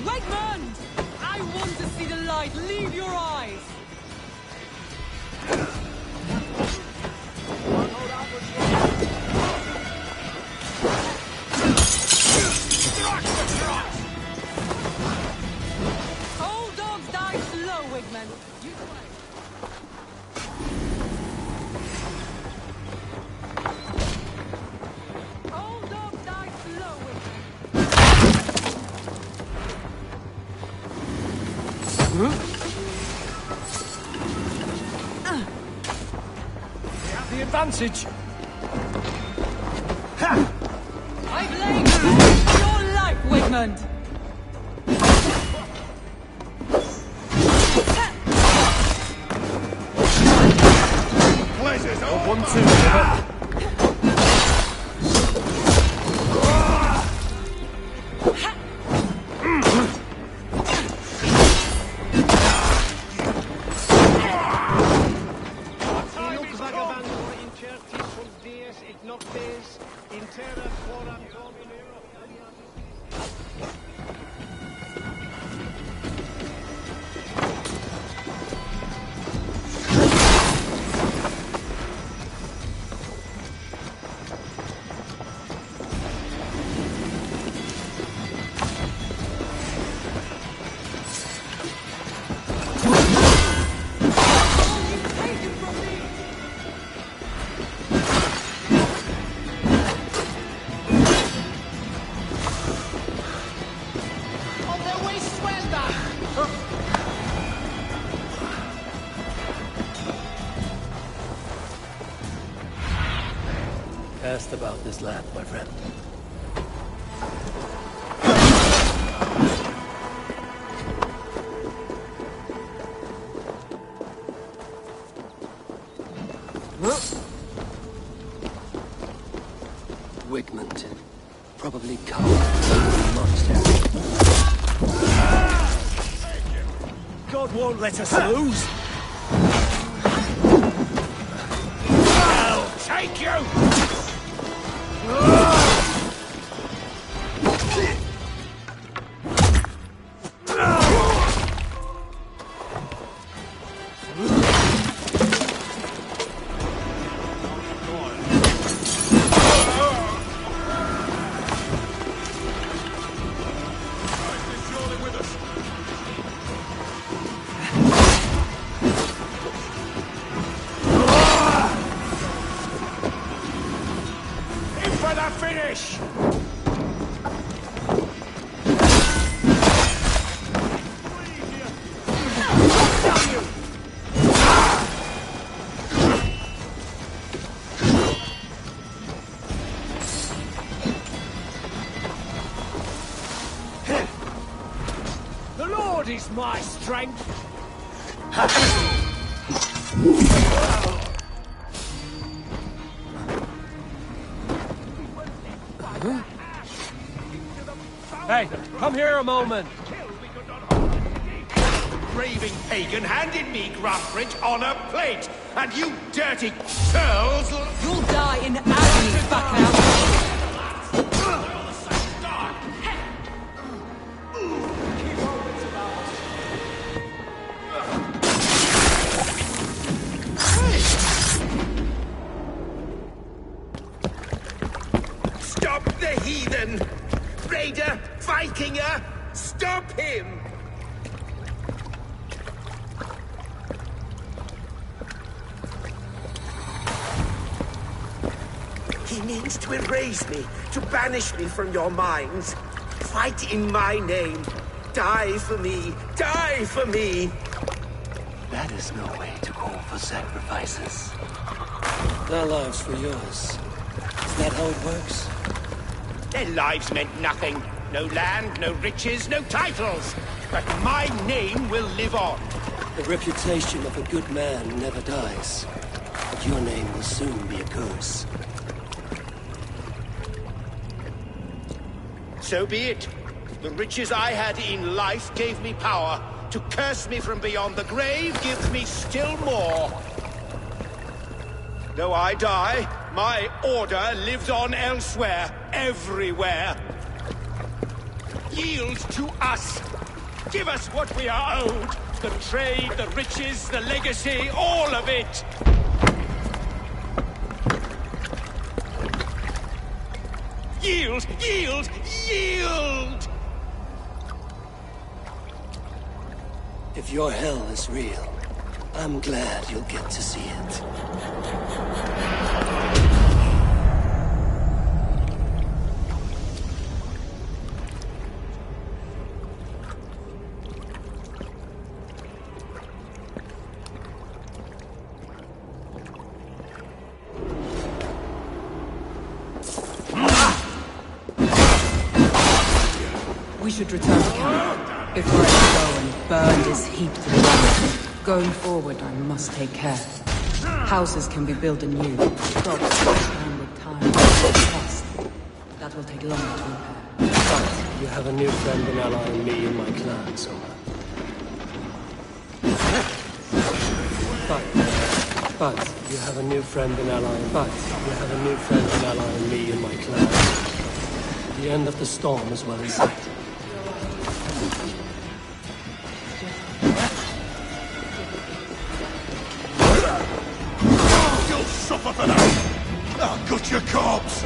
Wegmund! I want to see the light leave your eyes! Old dogs die slow, Wigman. You wait. Old dogs die slow, Wigman. We have the advantage. I've laid for your life, Wigmund! Pleasure's over. 1-2, Cast about this land, my friend. Wigmund. Probably coward monster. God won't let us lose. I'll take you! Finish! The Lord is my strength. Hey, come here a moment. Raving pagan handed me Grafbridge on a plate, and you dirty churls! You'll die in agony, back out! Stop the heathen! Raider! Vikinger! Stop him! He means to erase me, to banish me from your minds. Fight in my name. Die for me. Die for me. That is no way to call for sacrifices. Their lives for yours. Is that how it works? Their lives meant nothing. No land, no riches, no titles. But my name will live on. The reputation of a good man never dies. But your name will soon be a curse. So be it. The riches I had in life gave me power. To curse me from beyond the grave gives me still more. Though I die, my order lives on elsewhere, everywhere. yield to us. Give us what we are owed. The trade, the riches, the legacy, all of it. Yield! Yield! Yield! If your hell is real, I'm glad you'll get to see it. We should return to camp before I go and burn this heap to the ground. Going forward, I must take care. Houses can be built anew. Crops stand with time. Test. That will take longer to repair. But you have a new friend and ally in me and my clan, Soma. But you have a new friend and ally. But you have a new friend and ally in me and my clan. The end of the storm is well in sight. You'll suffer for that! I'll gut your corpse!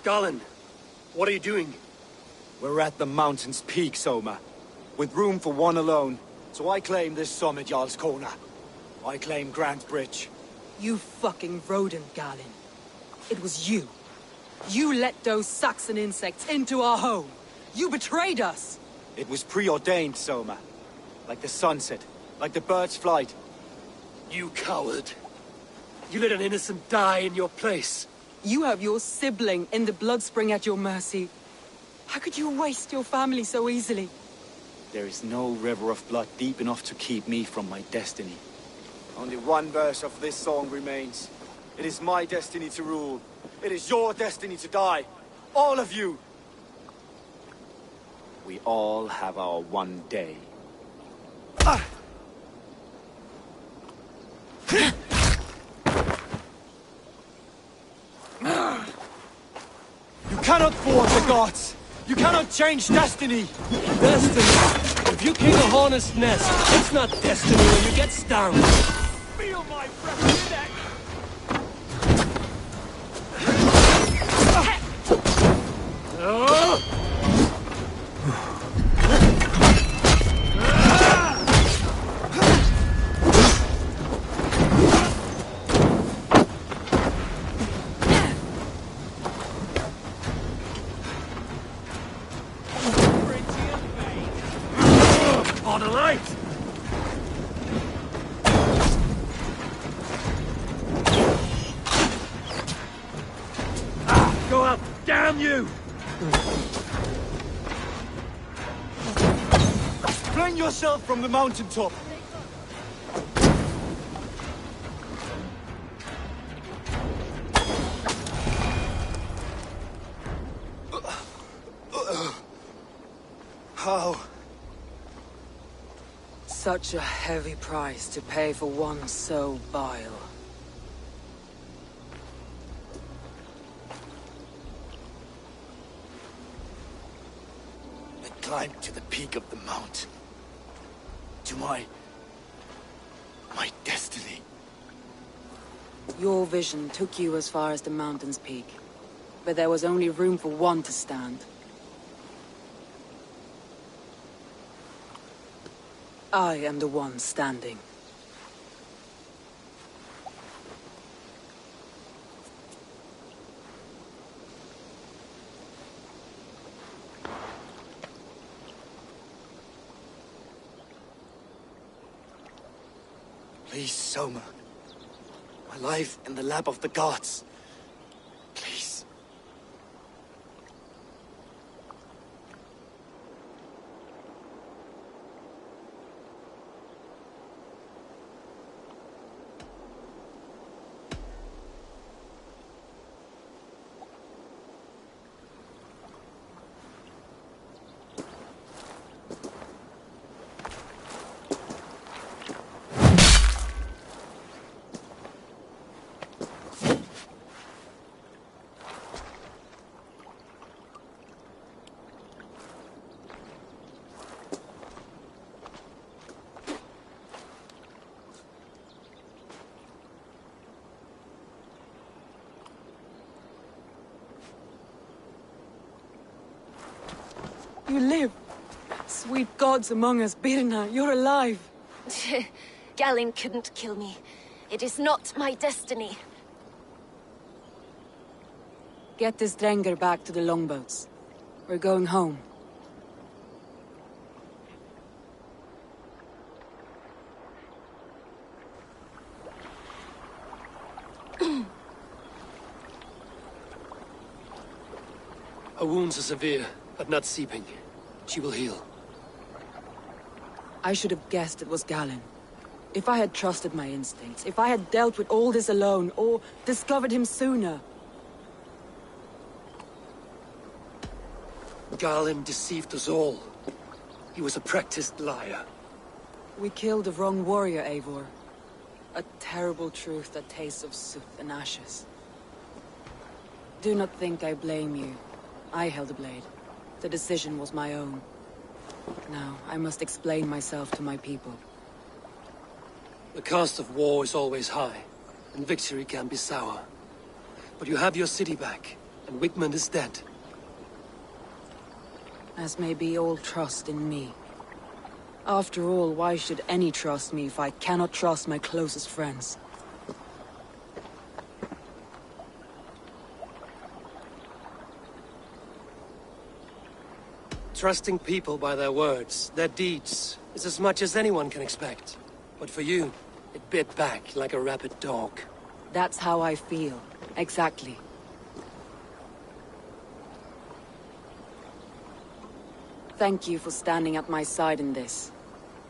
Garland, what are you doing? We're at the mountain's peak, Soma. With room for one alone. So I claim this summit, Jarl's Corner. I claim Grant Bridge. You fucking rodent, Galen. It was you. You let those Saxon insects into our home. You betrayed us. It was preordained, Soma. Like the sunset, like the bird's flight. You coward. You let an innocent die in your place. You have your sibling in the blood spring at your mercy. How could you waste your family so easily? There is no river of blood deep enough to keep me from my destiny. Only one verse of this song remains. It is my destiny to rule. It is your destiny to die. All of you. We all have our one day. You cannot thwart the gods! You cannot change destiny! Destiny? If you kill a hornet's nest, it's not destiny when you get stung! Feel my breath in your neck! Damn you! Fling yourself from the mountaintop! How? Such a heavy price to pay for one so vile. I climbed to the peak of the mountain. To my destiny. Your vision took you as far as the mountain's peak. But there was only room for one to stand. I am the one standing. Please, Soma. My life in the lap of the gods. Please. You live! Sweet gods among us, Birna, you're alive! Galinn couldn't kill me. It is not my destiny. Get this Drenger back to the longboats. We're going home. Her wounds are severe, but not seeping. She will heal. I should have guessed it was Galinn. If I had trusted my instincts, if I had dealt with all this alone, or discovered him sooner. Galinn deceived us all. He was a practiced liar. We killed the wrong warrior, Eivor. A terrible truth that tastes of soot and ashes. Do not think I blame you. I held the blade. The decision was my own. Now, I must explain myself to my people. The cost of war is always high, and victory can be sour. But you have your city back, and Wigmund is dead. As may be all trust in me. After all, why should any trust me if I cannot trust my closest friends? Trusting people by their words, their deeds, is as much as anyone can expect. But for you, it bit back like a rabid dog. That's how I feel. Exactly. Thank you for standing at my side in this.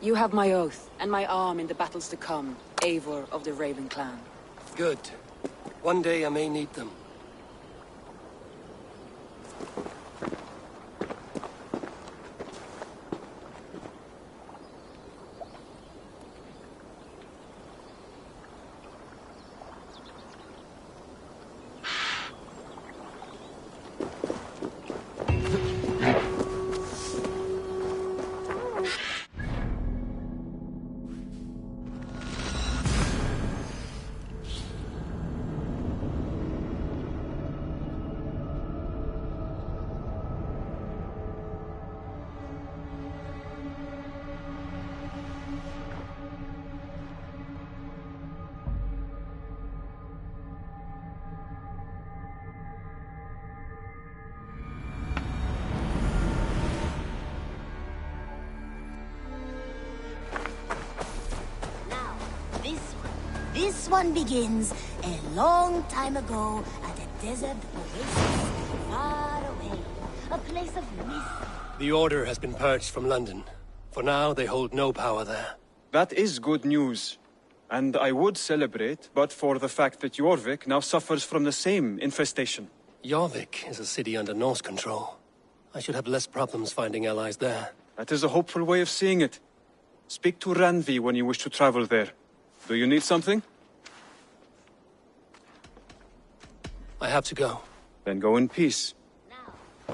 You have my oath, and my arm in the battles to come, Eivor of the Raven clan. Good. One day I may need them. This one begins a long time ago at a desert oasis far away. A place of mist. The Order has been purged from London. For now, they hold no power there. That is good news. And I would celebrate, but for the fact that Jorvik now suffers from the same infestation. Jorvik is a city under Norse control. I should have less problems finding allies there. That is a hopeful way of seeing it. Speak to Ranvi when you wish to travel there. Do you need something? I have to go. Then go in peace.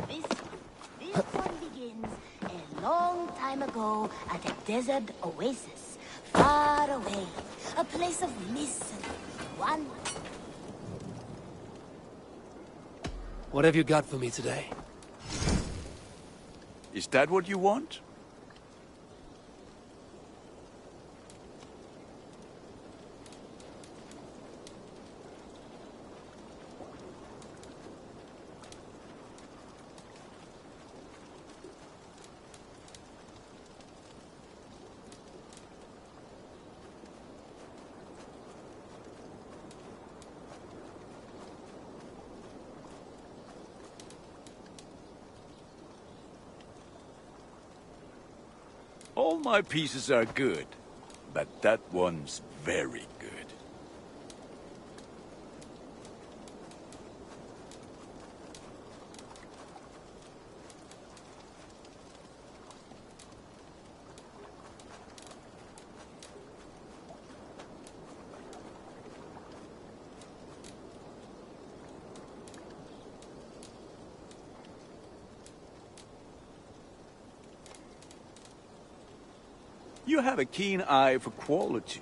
This one begins a long time ago at a desert oasis, far away. A place of mist and wonder. What have you got for me today? Is that what you want? All my pieces are good, but that one's very good. You have a keen eye for quality.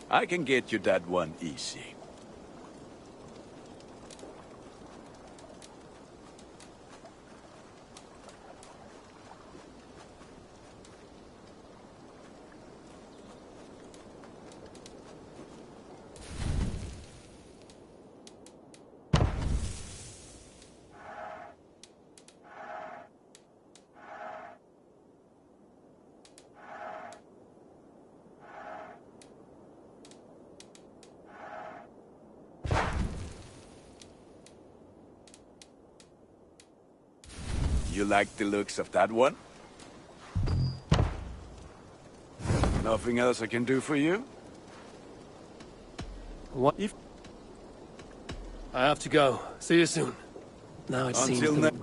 I can get you that one easy. You like the looks of that one? Nothing else I can do for you? What if... I have to go. See you soon. Now it seems... Until next...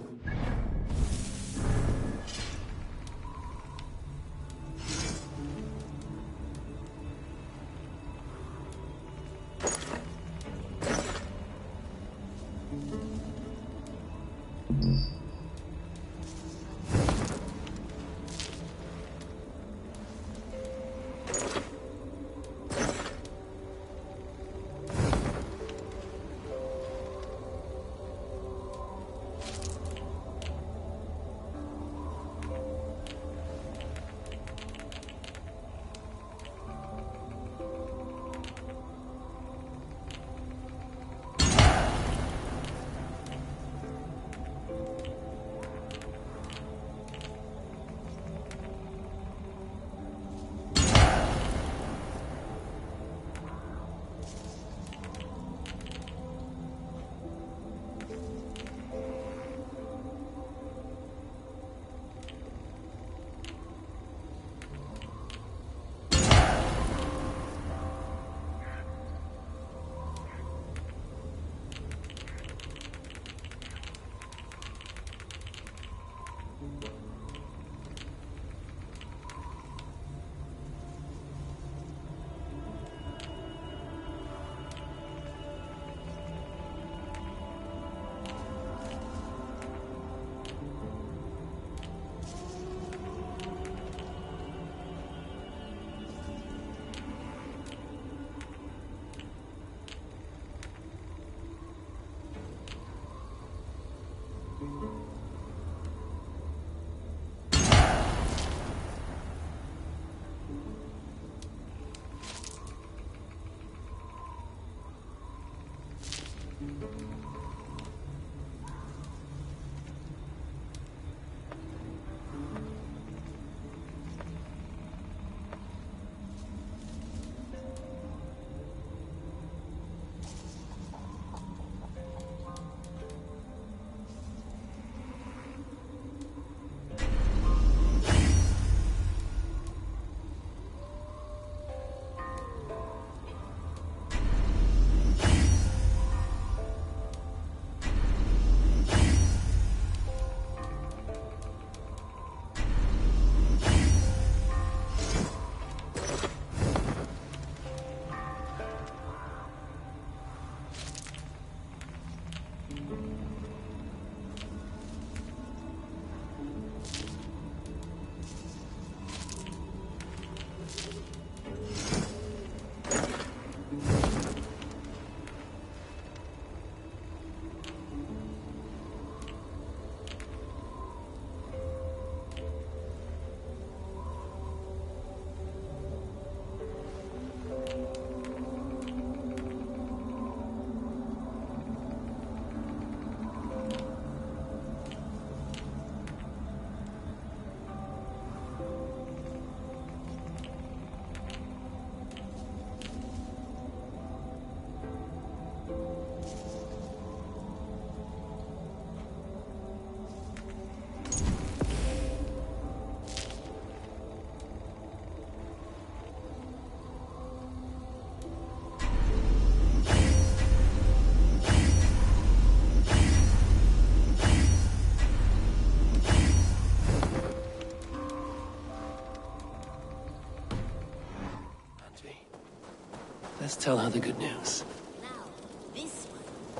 Just tell her the good news.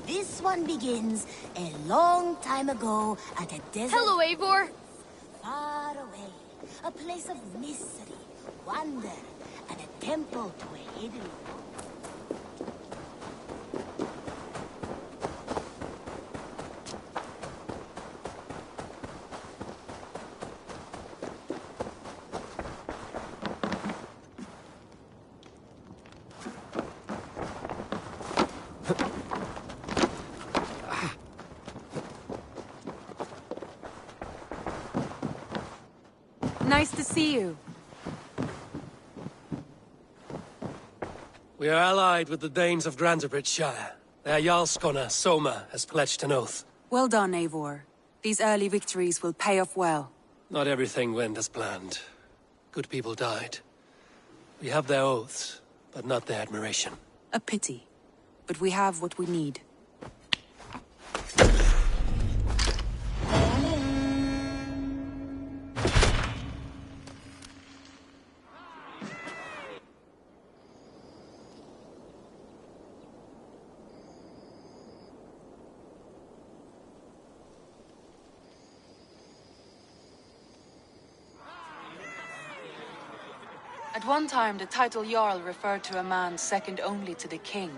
This one begins a long time ago at a desert... Hello, Eivor! Far away. A place of mystery, wonder, and a temple to a hidden... Nice to see you. We are allied with the Danes of Grantebridgeshire. Their Jarlskona, Soma, has pledged an oath. Well done, Eivor. These early victories will pay off well. Not everything went as planned. Good people died. We have their oaths, but not their admiration. A pity. But we have what we need. At one time, the title Jarl referred to a man second only to the king.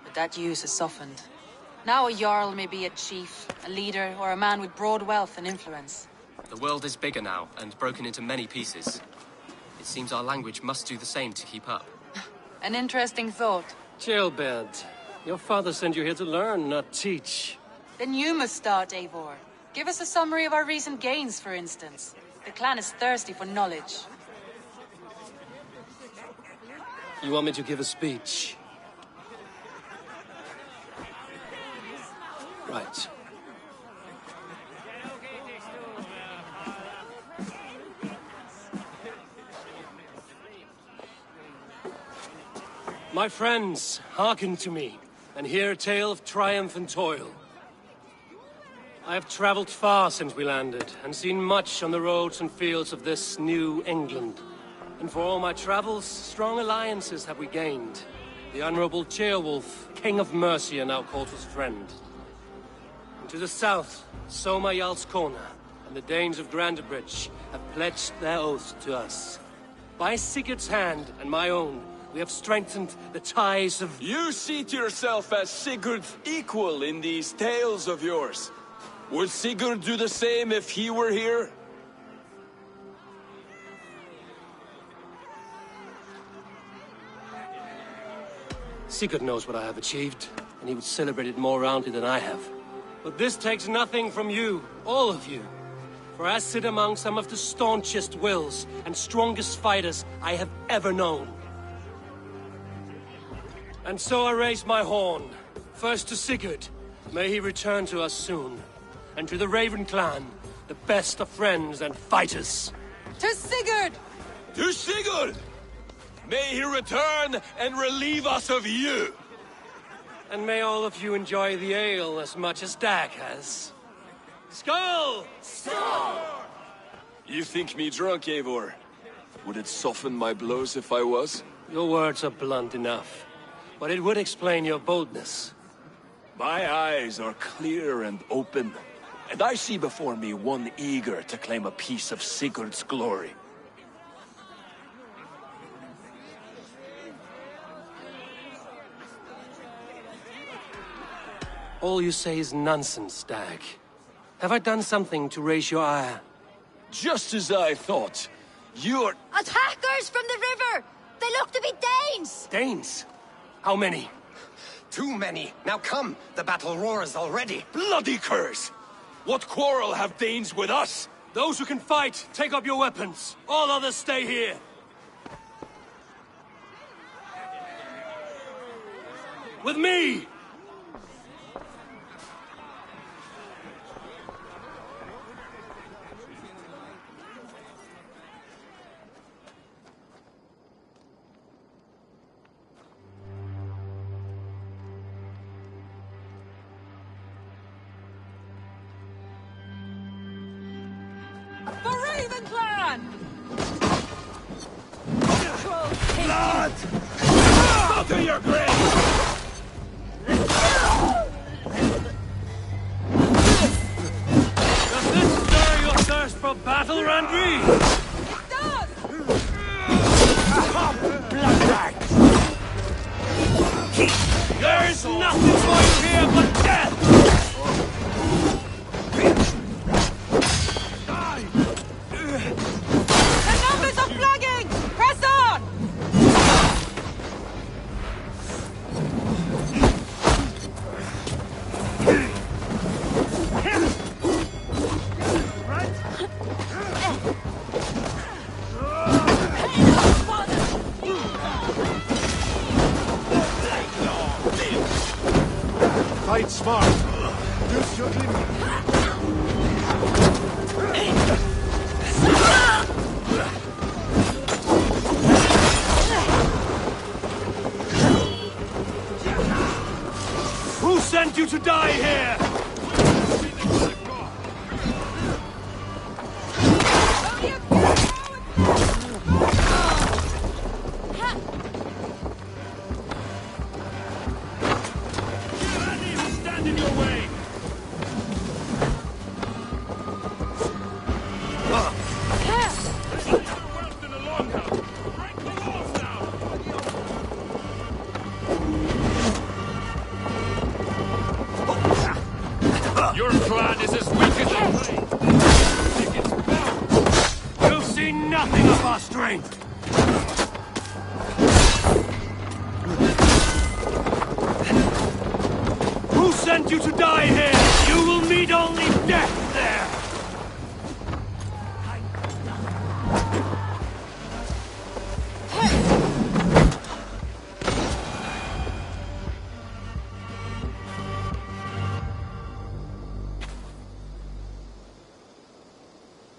But that use has softened. Now a Jarl may be a chief, a leader, or a man with broad wealth and influence. The world is bigger now, and broken into many pieces. It seems our language must do the same to keep up. An interesting thought. Jailbird, your father sent you here to learn, not teach. Then you must start, Eivor. Give us a summary of our recent gains, for instance. The clan is thirsty for knowledge. You want me to give a speech? Right. My friends, hearken to me, and hear a tale of triumph and toil. I have traveled far since we landed, and seen much on the roads and fields of this new England. And for all my travels, strong alliances have we gained. The Honorable Ceolwulf, King of Mercia, now calls us friend. And to the south, Soma Jarlskona and the Danes of Grantebridge have pledged their oath to us. By Sigurd's hand and my own, we have strengthened the ties of... You see to yourself as Sigurd's equal in these tales of yours. Would Sigurd do the same if he were here? Sigurd knows what I have achieved, and he would celebrate it more roundly than I have. But this takes nothing from you, all of you. For I sit among some of the staunchest wills and strongest fighters I have ever known. And so I raise my horn, first to Sigurd, may he return to us soon, and to the Raven clan, the best of friends and fighters. To Sigurd! To Sigurd! May he return and relieve us of you! And may all of you enjoy the ale as much as Dag has. Skull! Skull! You think me drunk, Eivor? Would it soften my blows if I was? Your words are blunt enough, but it would explain your boldness. My eyes are clear and open, and I see before me one eager to claim a piece of Sigurd's glory. All you say is nonsense, Dag. Have I done something to raise your ire? Just as I thought. You're... Attackers from the river! They look to be Danes! Danes? How many? Too many. Now come, the battle roars already. Bloody curs! What quarrel have Danes with us? Those who can fight, take up your weapons. All others stay here. With me! Blood! Go to your grave! Does this stir your thirst for battle, Randri? There is nothing for you here but death! The numbers are flagging! Press on! Fight smart. Use your limit. Who sent you to die here? Stand in your way! Your clan is as weak as a You've seen nothing of our strength! Who sent you to die here? You will meet only death there!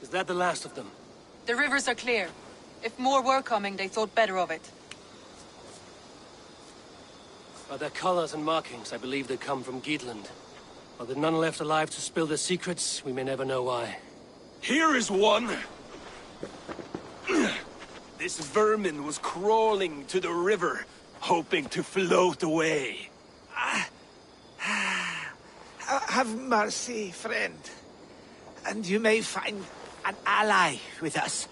Is that the last of them? The rivers are clear. If more were coming, they thought better of it. By their colors and markings, I believe they come from Geatland. Are there none left alive to spill their secrets? We may never know why. Here is one! This vermin was crawling to the river, hoping to float away. Have mercy, friend. And you may find an ally with us.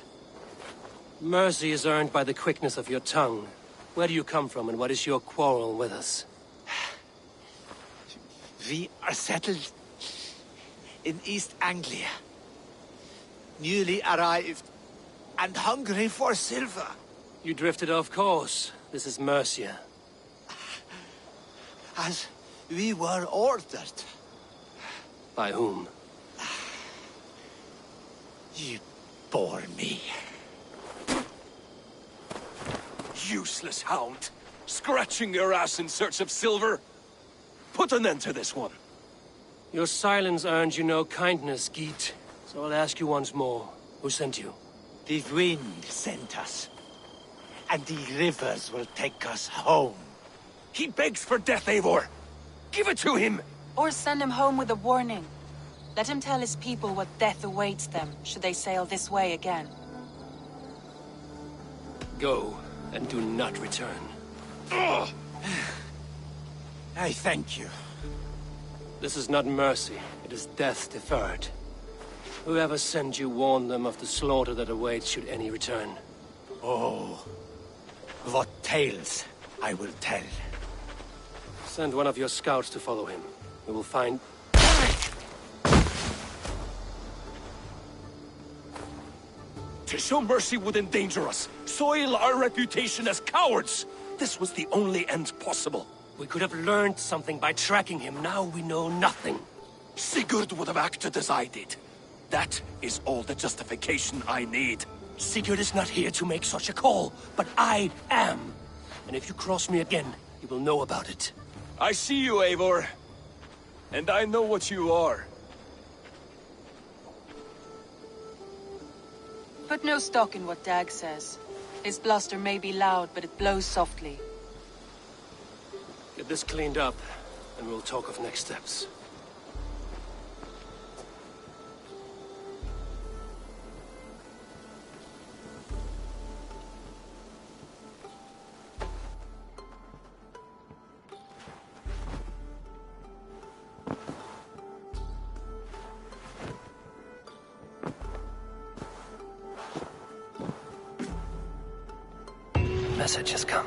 Mercy is earned by the quickness of your tongue. Where do you come from, and what is your quarrel with us? We are settled in East Anglia. Newly arrived and hungry for silver. You drifted off course. This is Mercia. As we were ordered. By whom? You bore me. Useless hound! Scratching your ass in search of silver! Put an end to this one! Your silence earned you no kindness, Geet. So I'll ask you once more. Who sent you? The wind sent us. And the rivers will take us home. He begs for death, Eivor! Give it to him! Or send him home with a warning. Let him tell his people what death awaits them, should they sail this way again. Go, and do not return. I thank you. This is not mercy, it is death deferred. Whoever sent you warned them of the slaughter that awaits should any return. Oh, what tales I will tell. Send one of your scouts to follow him. We will find... To show mercy would endanger us, soil our reputation as cowards. This was the only end possible. We could have learned something by tracking him. Now we know nothing. Sigurd would have acted as I did. That is all the justification I need. Sigurd is not here to make such a call, but I am. And if you cross me again, you will know about it. I see you, Eivor. And I know what you are. Put no stock in what Dag says. His bluster may be loud, but it blows softly. Get this cleaned up, and we'll talk of next steps. message has come.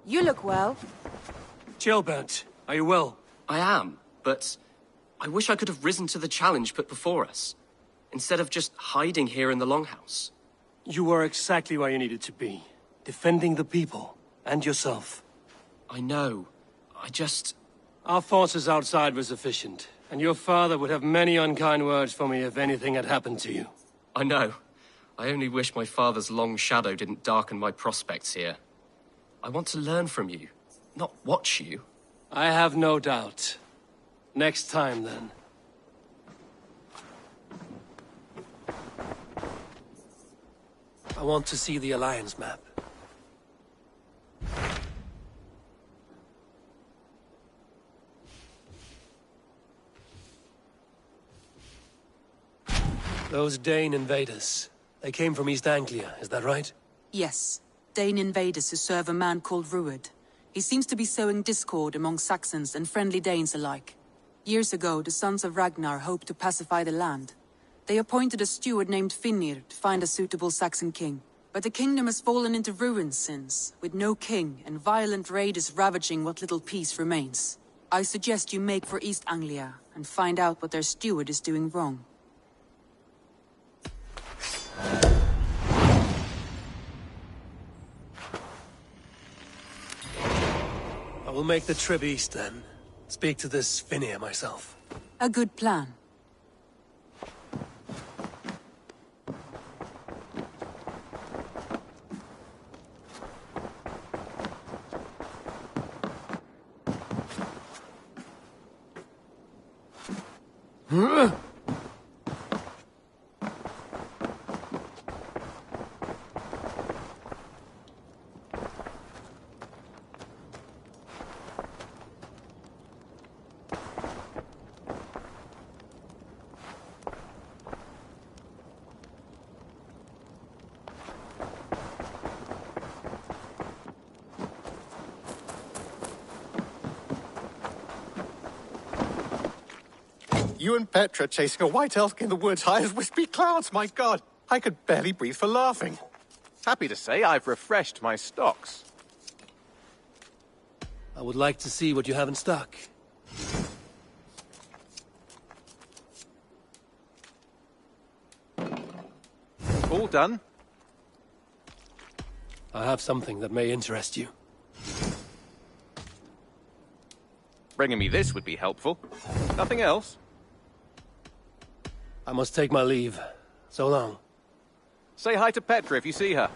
You look well. Chilbert, are you well? I am, but I wish I could have risen to the challenge put before us, instead of just hiding here in the Longhouse. You were exactly where you needed to be. Defending the people, and yourself. I know. Our forces outside were sufficient, and your father would have many unkind words for me if anything had happened to you. I know. I only wish my father's long shadow didn't darken my prospects here. I want to learn from you, not watch you. I have no doubt. Next time, then. I want to see the Alliance map. Those Dane invaders, they came from East Anglia, is that right? Yes. Dane invaders who serve a man called Rued. He seems to be sowing discord among Saxons and friendly Danes alike. Years ago, the sons of Ragnar hoped to pacify the land. They appointed a steward named Finnir to find a suitable Saxon king. But the kingdom has fallen into ruins since, with no king and violent raiders ravaging what little peace remains. I suggest you make for East Anglia and find out what their steward is doing wrong. I will make the trip east, then. Speak to this Finnir myself. A good plan. You and Petra chasing a white elk in the woods high as wispy clouds, my god! I could barely breathe for laughing. Happy to say I've refreshed my stocks. I would like to see what you have in stock. All done. I have something that may interest you. Bringing me this would be helpful. Nothing else? I must take my leave. So long. Say hi to Petra if you see her.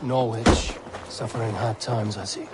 Norwich, suffering hard times, I see.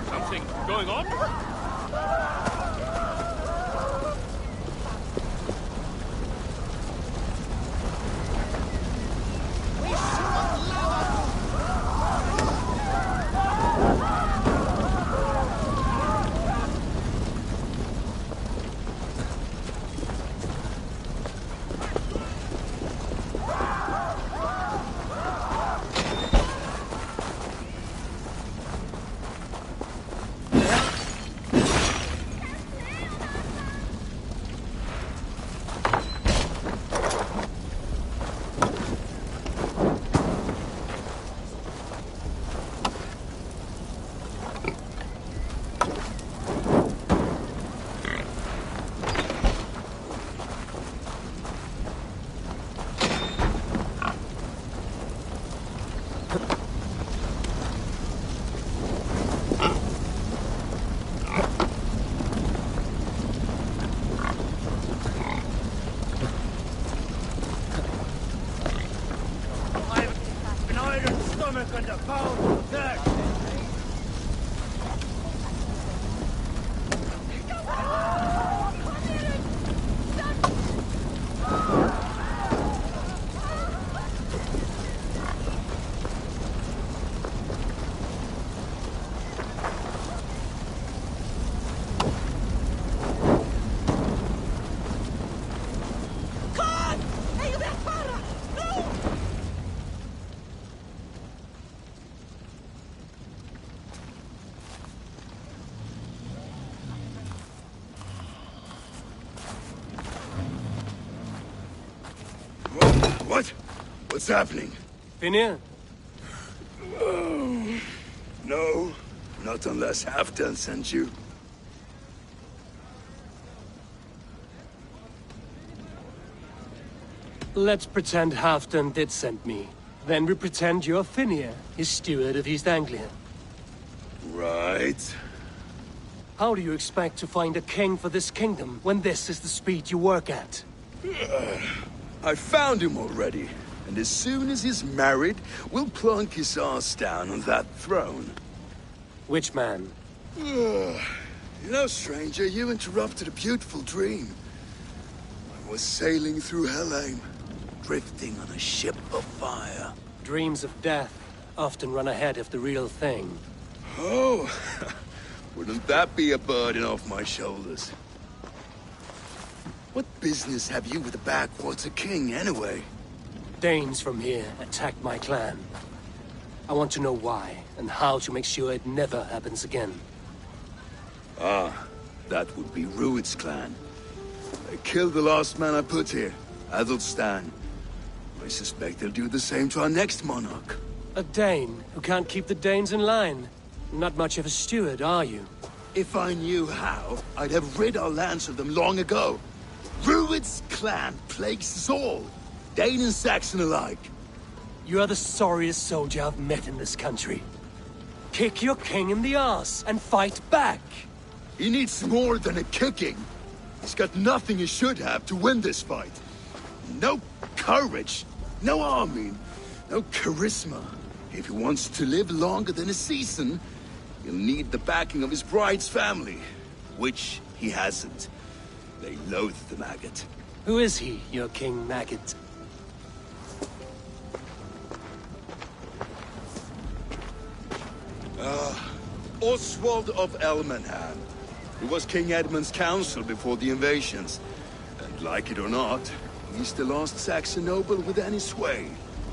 Something going on? What? What's happening? Finir? Oh, no, not unless Halfdan sent you. Let's pretend Halfdan did send me. Then we pretend you're Finir, his steward of East Anglia. Right. How do you expect to find a king for this kingdom when this is the speed you work at? I found him already, and as soon as he's married, we'll plunk his ass down on that throne. Which man? You know, stranger, you interrupted a beautiful dream. I was sailing through Helheim, drifting on a ship of fire. Dreams of death often run ahead of the real thing. Oh, wouldn't that be a burden off my shoulders? What business have you with the Backwater King, anyway? Danes from here attacked my clan. I want to know why, and how to make sure it never happens again. Ah, that would be Rued's clan. They killed the last man I put here, Adelstan. I suspect they'll do the same to our next monarch. A Dane who can't keep the Danes in line. Not much of a steward, are you? If I knew how, I'd have rid our lands of them long ago. Rued's clan plagues us all, Dane and Saxon alike. You are the sorriest soldier I've met in this country. Kick your king in the arse and fight back! He needs more than a kicking. He's got nothing he should have to win this fight. No courage, no army, no charisma. If he wants to live longer than a season, he'll need the backing of his bride's family, which he hasn't. They loathe the maggot. Who is he, your King Maggot? Oswald of Elmenham. He was King Edmund's counsel before the invasions. And like it or not, he's the last Saxon noble with any sway.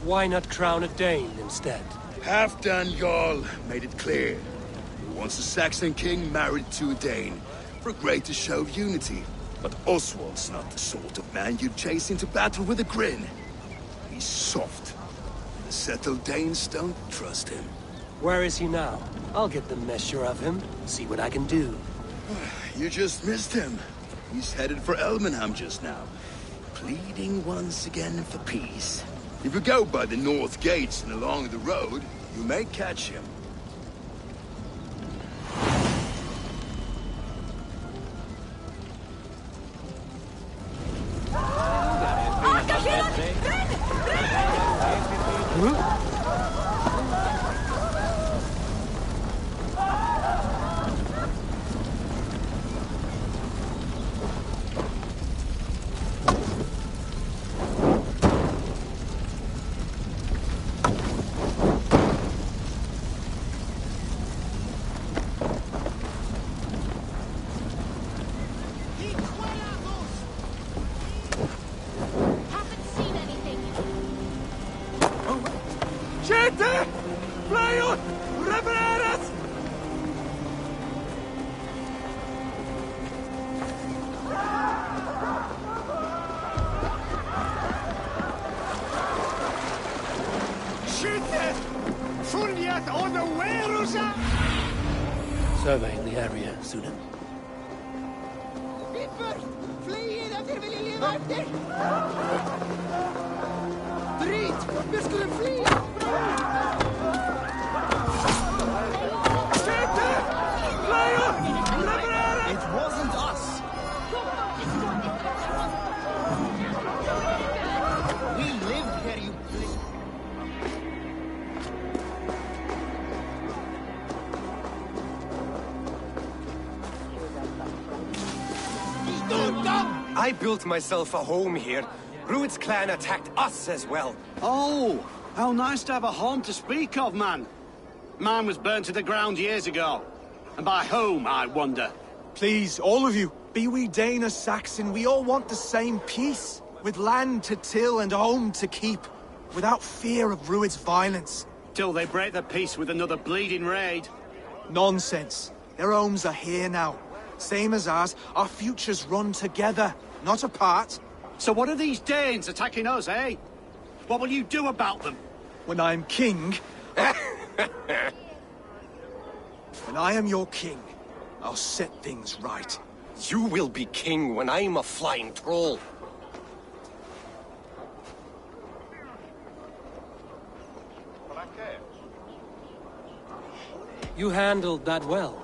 Why not crown a Dane instead? Halfdan Jarl made it clear. He wants a Saxon king married to a Dane for a greater show of unity. But Oswald's not the sort of man you'd chase into battle with a grin. He's soft. The settled Danes don't trust him. Where is he now? I'll get the measure of him, see what I can do. You just missed him. He's headed for Elmenham just now, pleading once again for peace. If you go by the north gates and along the road, you may catch him. Surveying the area, Sunan. It wasn't us. We lived here, you... I built myself a home here. Rued's clan attacked us as well. Oh, how nice to have a home to speak of, man. Mine was burnt to the ground years ago. And by whom, I wonder? Please, all of you, be we Dane or Saxon, we all want the same peace. With land to till and home to keep. Without fear of Rued's violence. Till they break the peace with another bleeding raid. Nonsense. Their homes are here now. Same as ours, our futures run together, not apart. So what are these Danes attacking us, eh? What will you do about them? When I am king... When I am your king, I'll set things right. You will be king when I'm a flying troll. You handled that well.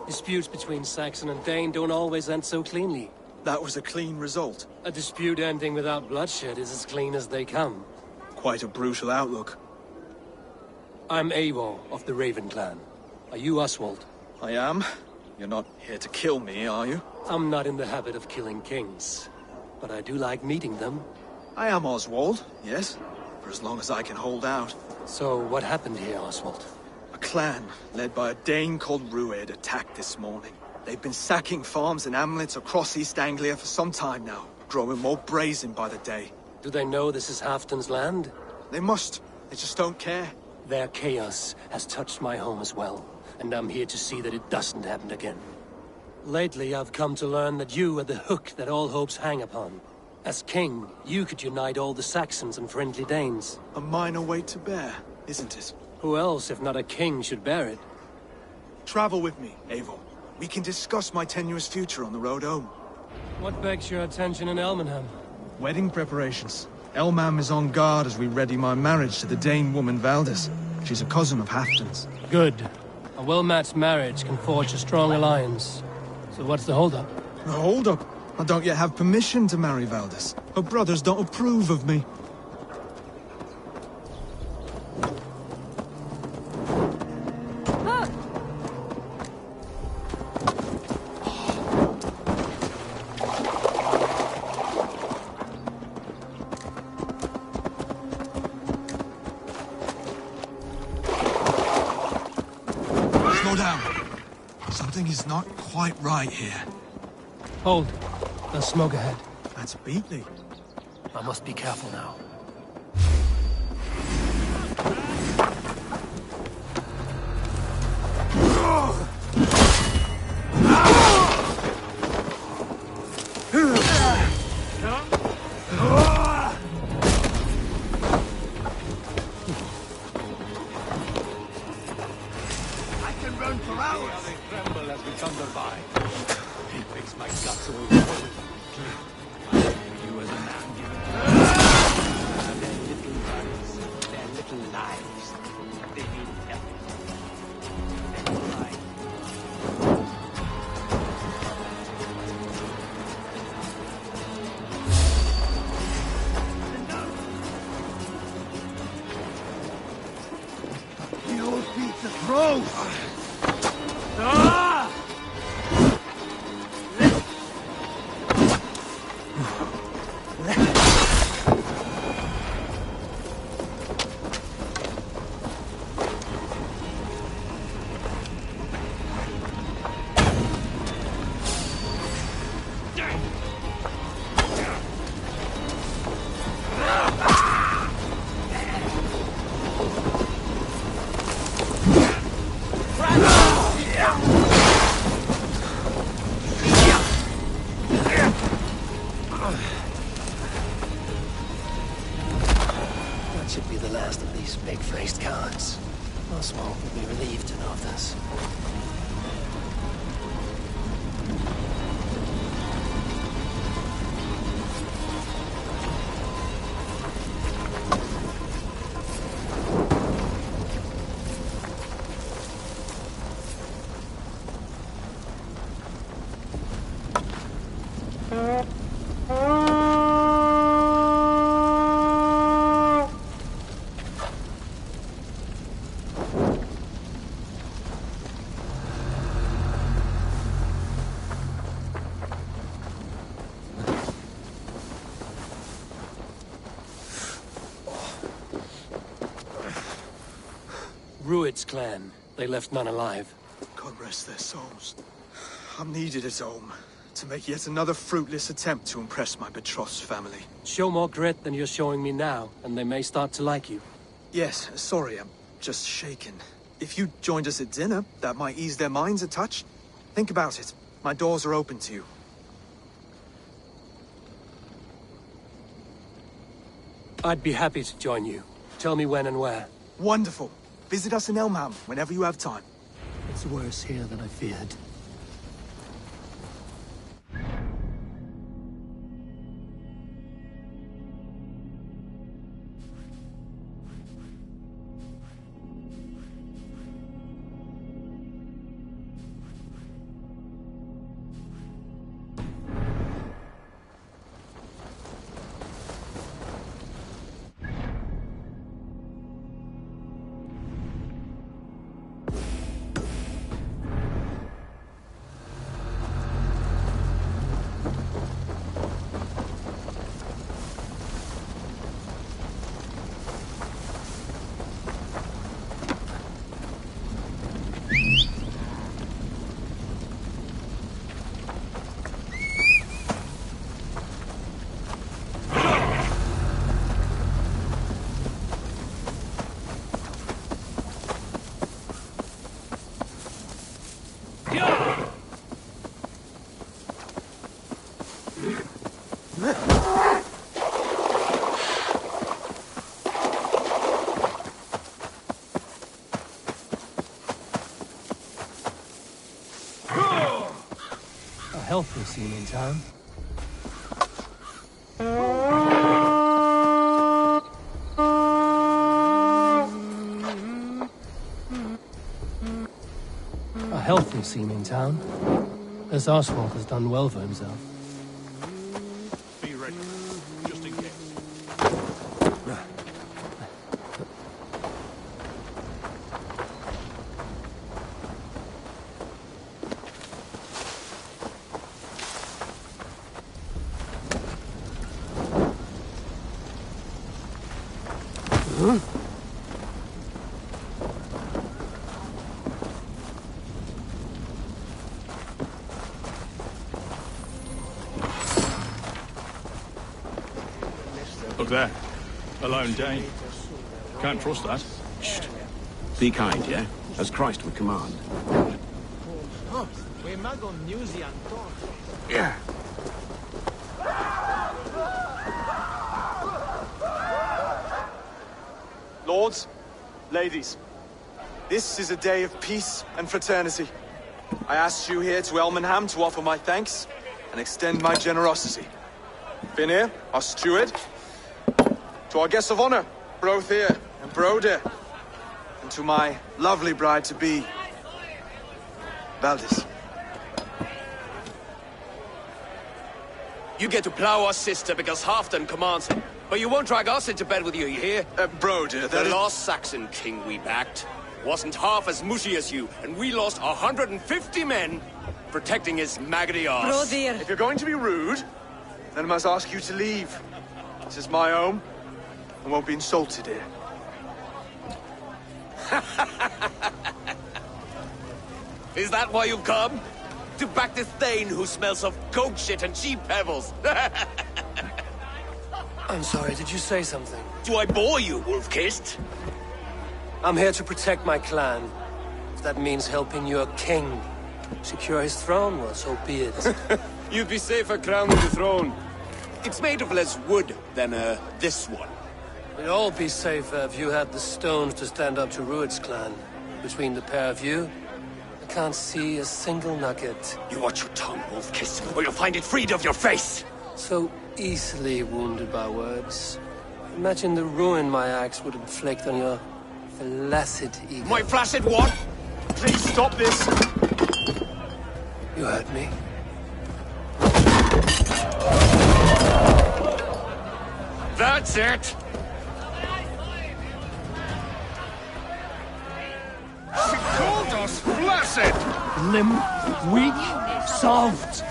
Disputes between Saxon and Dane don't always end so cleanly. That was a clean result. A dispute ending without bloodshed is as clean as they come. Quite a brutal outlook. I'm Eivor of the Raven clan. Are you Oswald? I am. You're not here to kill me, are you? I'm not in the habit of killing kings, but I do like meeting them. I am Oswald, yes. For as long as I can hold out. So what happened here, Oswald? A clan, led by a Dane called Rued, attacked this morning. They've been sacking farms and hamlets across East Anglia for some time now, growing more brazen by the day. Do they know this is Halfdan's land? They must. They just don't care. Their chaos has touched my home as well, and I'm here to see that it doesn't happen again. Lately, I've come to learn that you are the hook that all hopes hang upon. As king, you could unite all the Saxons and friendly Danes. A minor weight to bear, isn't it? Who else, if not a king, should bear it? Travel with me, Eivor. We can discuss my tenuous future on the road home. What begs your attention in Elmenham? Wedding preparations. Elmam is on guard as we ready my marriage to the Dane woman Valdis. She's a cousin of Halfdan's. Good. A well-matched marriage can forge a strong alliance. So what's the holdup? A holdup? I don't yet have permission to marry Valdis. Her brothers don't approve of me. Is not quite right here. Hold. There's smoke ahead. That's Beatley. I must be careful now. That should be the last of these big-faced cowards. Oswald will be relieved to know of this. Rued's clan. They left none alive. God rest their souls. I'm needed at home to make yet another fruitless attempt to impress my betrothed family. Show more grit than you're showing me now, and they may start to like you. Yes, sorry, I'm just shaken. If you joined us at dinner, that might ease their minds a touch. Think about it. My doors are open to you. I'd be happy to join you. Tell me when and where. Wonderful. Visit us in Elmham whenever you have time. It's worse here than I feared. A healthy scene in town. A healthy seeming town. This Oswald has done well for himself. Be ready, just in case. Look there. A lone Dane. Can't trust that. Shh. Be kind, yeah? As Christ would command. Yeah. Lords, ladies, this is a day of peace and fraternity. I asked you here to Elmenham to offer my thanks and extend my generosity. Finir, our steward, to our guests of honor, Brothir and Broder, and to my lovely bride-to-be, Valdis. You get to plow our sister because Halfdan commands it. But you won't drag us into bed with you, you hear? Broder, the last Saxon king we backed wasn't half as mushy as you, and we lost 150 men protecting his maggoty arse. If you're going to be rude, then I must ask you to leave. This is my home. I won't be insulted here. Is that why you've come? to back this Thane who smells of goat shit and cheap pebbles. I'm sorry, did you say something? Do I bore you, wolf-kissed? I'm here to protect my clan. If that means helping your king secure his throne, well, so be it. You'd be safer crowning the throne. It's made of less wood than, this one. We'd all be safer if you had the stones to stand up to Rued's clan. Between the pair of you, I can't see a single nugget. You watch your tongue, wolf-kissed, or you'll find it freed of your face! So easily wounded by words. Imagine the ruin my axe would inflict on your flaccid ego. My flaccid what? Please stop this! You heard me. That's it! She called us flaccid! Limp, weak, soft.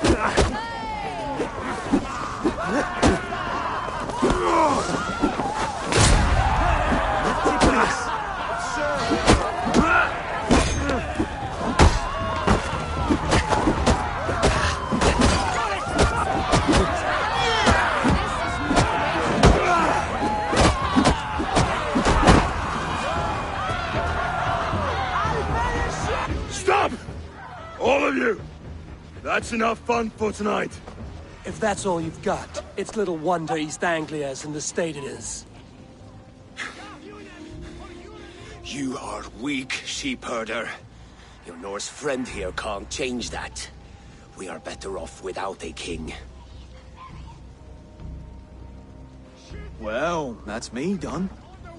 Stop! All of you! That's enough fun for tonight. If that's all you've got, it's little wonder East Anglia's in the state it is. You are weak, sheep herder. Your Norse friend here can't change that. We are better off without a king. Well, that's me done.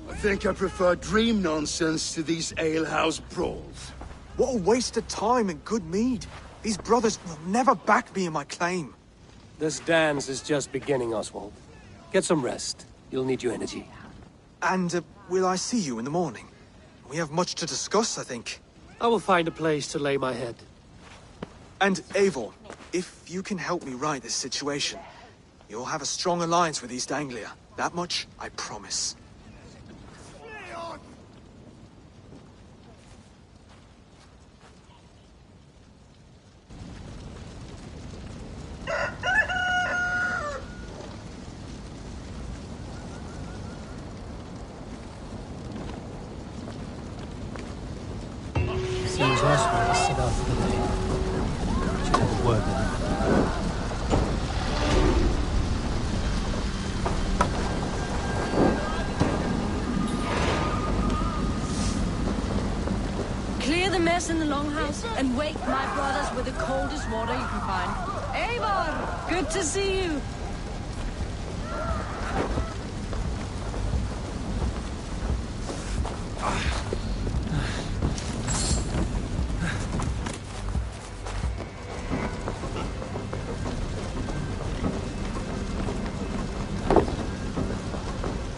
I think I prefer dream nonsense to these alehouse brawls. What a waste of time and good mead. These brothers will never back me in my claim. This dance is just beginning, Oswald. Get some rest. You'll need your energy. And, will I see you in the morning? We have much to discuss, I think. I will find a place to lay my head. And, Eivor, if you can help me right this situation, you'll have a strong alliance with East Anglia. That much, I promise. Seems Oswald is set out for the day. Should have a word with him. Clear the mess in the longhouse and wake my brothers with the coldest water you can find. Eivor, good to see you.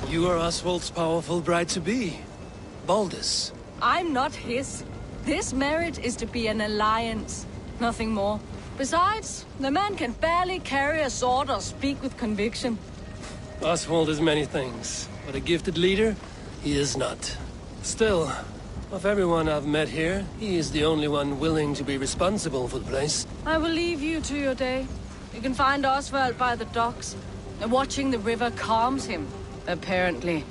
You are Oswald's powerful bride-to-be, Baldus. I'm not his. This marriage is to be an alliance, nothing more. Besides, the man can barely carry a sword or speak with conviction. Oswald is many things, but a gifted leader, he is not. Still, of everyone I've met here, he is the only one willing to be responsible for the place. I will leave you to your day. You can find Oswald by the docks. Watching the river calms him, apparently.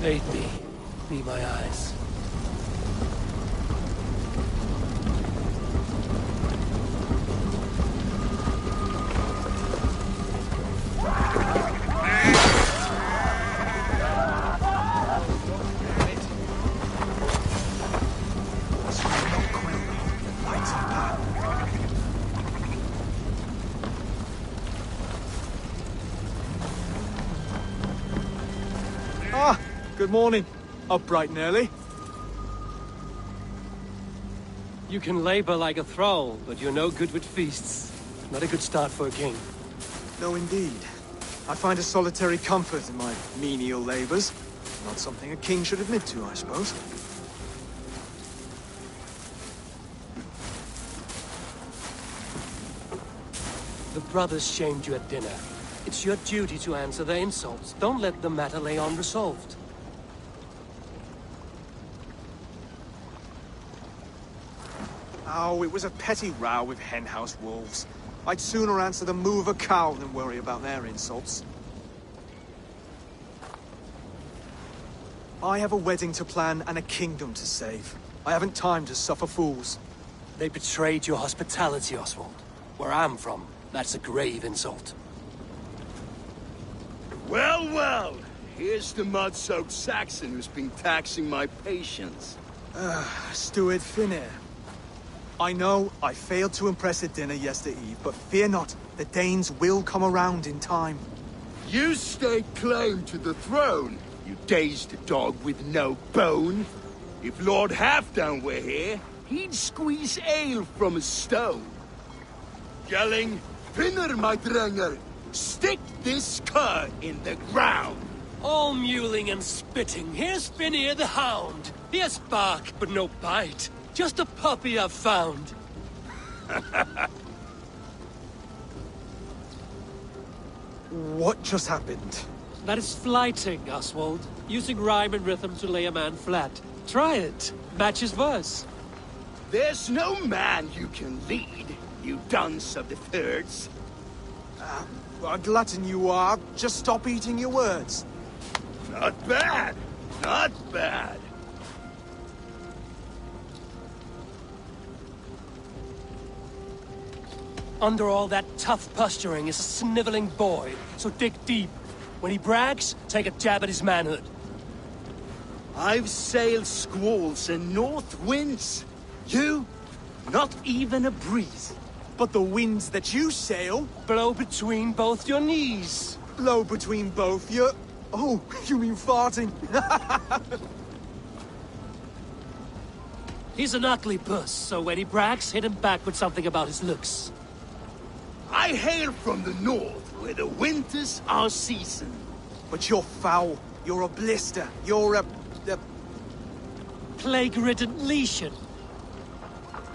Aid me. Be my eyes. Ah, good morning. Up bright and early. You can labor like a thrall, but you're no good with feasts. Not a good start for a king. No, indeed. I find a solitary comfort in my menial labors. Not something a king should admit to, I suppose. The brothers shamed you at dinner. It's your duty to answer their insults. Don't let the matter lay unresolved. Oh, it was a petty row with henhouse wolves. I'd sooner answer the moo of a cow than worry about their insults. I have a wedding to plan and a kingdom to save. I haven't time to suffer fools. They betrayed your hospitality, Oswald. Where I'm from, that's a grave insult. Well, well. Here's the mud-soaked Saxon who's been taxing my patience. Steward Finir. I know I failed to impress at dinner yesterday eve, but fear not, the Danes will come around in time. You stake claim to the throne, you dazed dog with no bone. If Lord Halfdan were here, he'd squeeze ale from a stone. Yelling, Finner, my drenger, stick this cur in the ground. All mewling and spitting. Here's Finir the hound. Here's bark, but no bite. Just a puppy I've found. What just happened? That is flighting, Oswald. Using rhyme and rhythm to lay a man flat. Try it. Match his verse. There's no man you can lead, you dunce of the thirds. A glutton you are. Just stop eating your words. Not bad. Not bad. Under all that tough posturing is a sniveling boy, so dig deep. When he brags, take a jab at his manhood. I've sailed squalls and north winds. You? Not even a breeze. But the winds that you sail... blow between both your knees. Blow between both your... Oh, you mean farting? He's an ugly puss, so when he brags, hit him back with something about his looks. I hail from the north, where the winters are season. But you're foul. You're a blister. You're a... Plague-ridden lesion.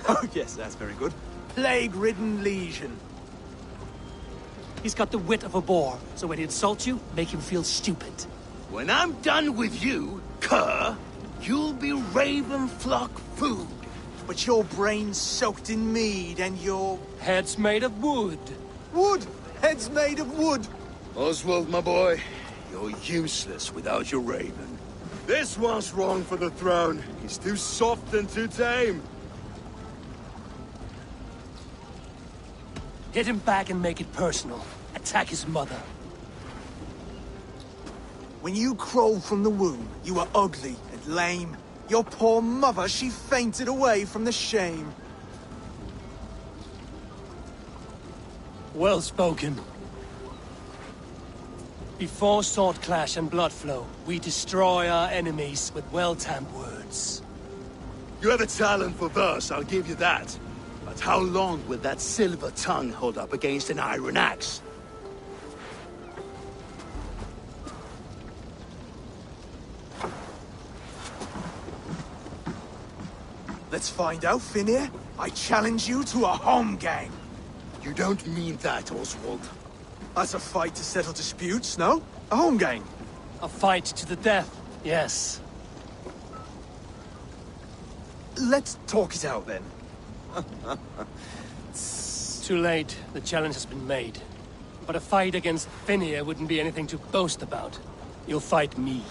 Oh, yes, that's very good. Plague-ridden lesion. He's got the wit of a boar, so when he insults you, make him feel stupid. When I'm done with you, cur, you'll be raven flock food. But your brain's soaked in mead, and your... Head's made of wood. Wood! Head's made of wood! Oswald, my boy, you're useless without your raven. This one's wrong for the throne. He's too soft and too tame. Hit him back and make it personal. Attack his mother. When you crawled from the womb, you were ugly and lame. Your poor mother, she fainted away from the shame. Well spoken. Before sword clash and blood flow, we destroy our enemies with well-timed words. You have a talent for verse, I'll give you that. But how long will that silver tongue hold up against an iron axe? Let's find out, Finir. I challenge you to a home gang. You don't mean that, Oswald. That's a fight to settle disputes, no? A home gang. A fight to the death, yes. Let's talk it out, then. Too late. The challenge has been made. But a fight against Finir wouldn't be anything to boast about. You'll fight me.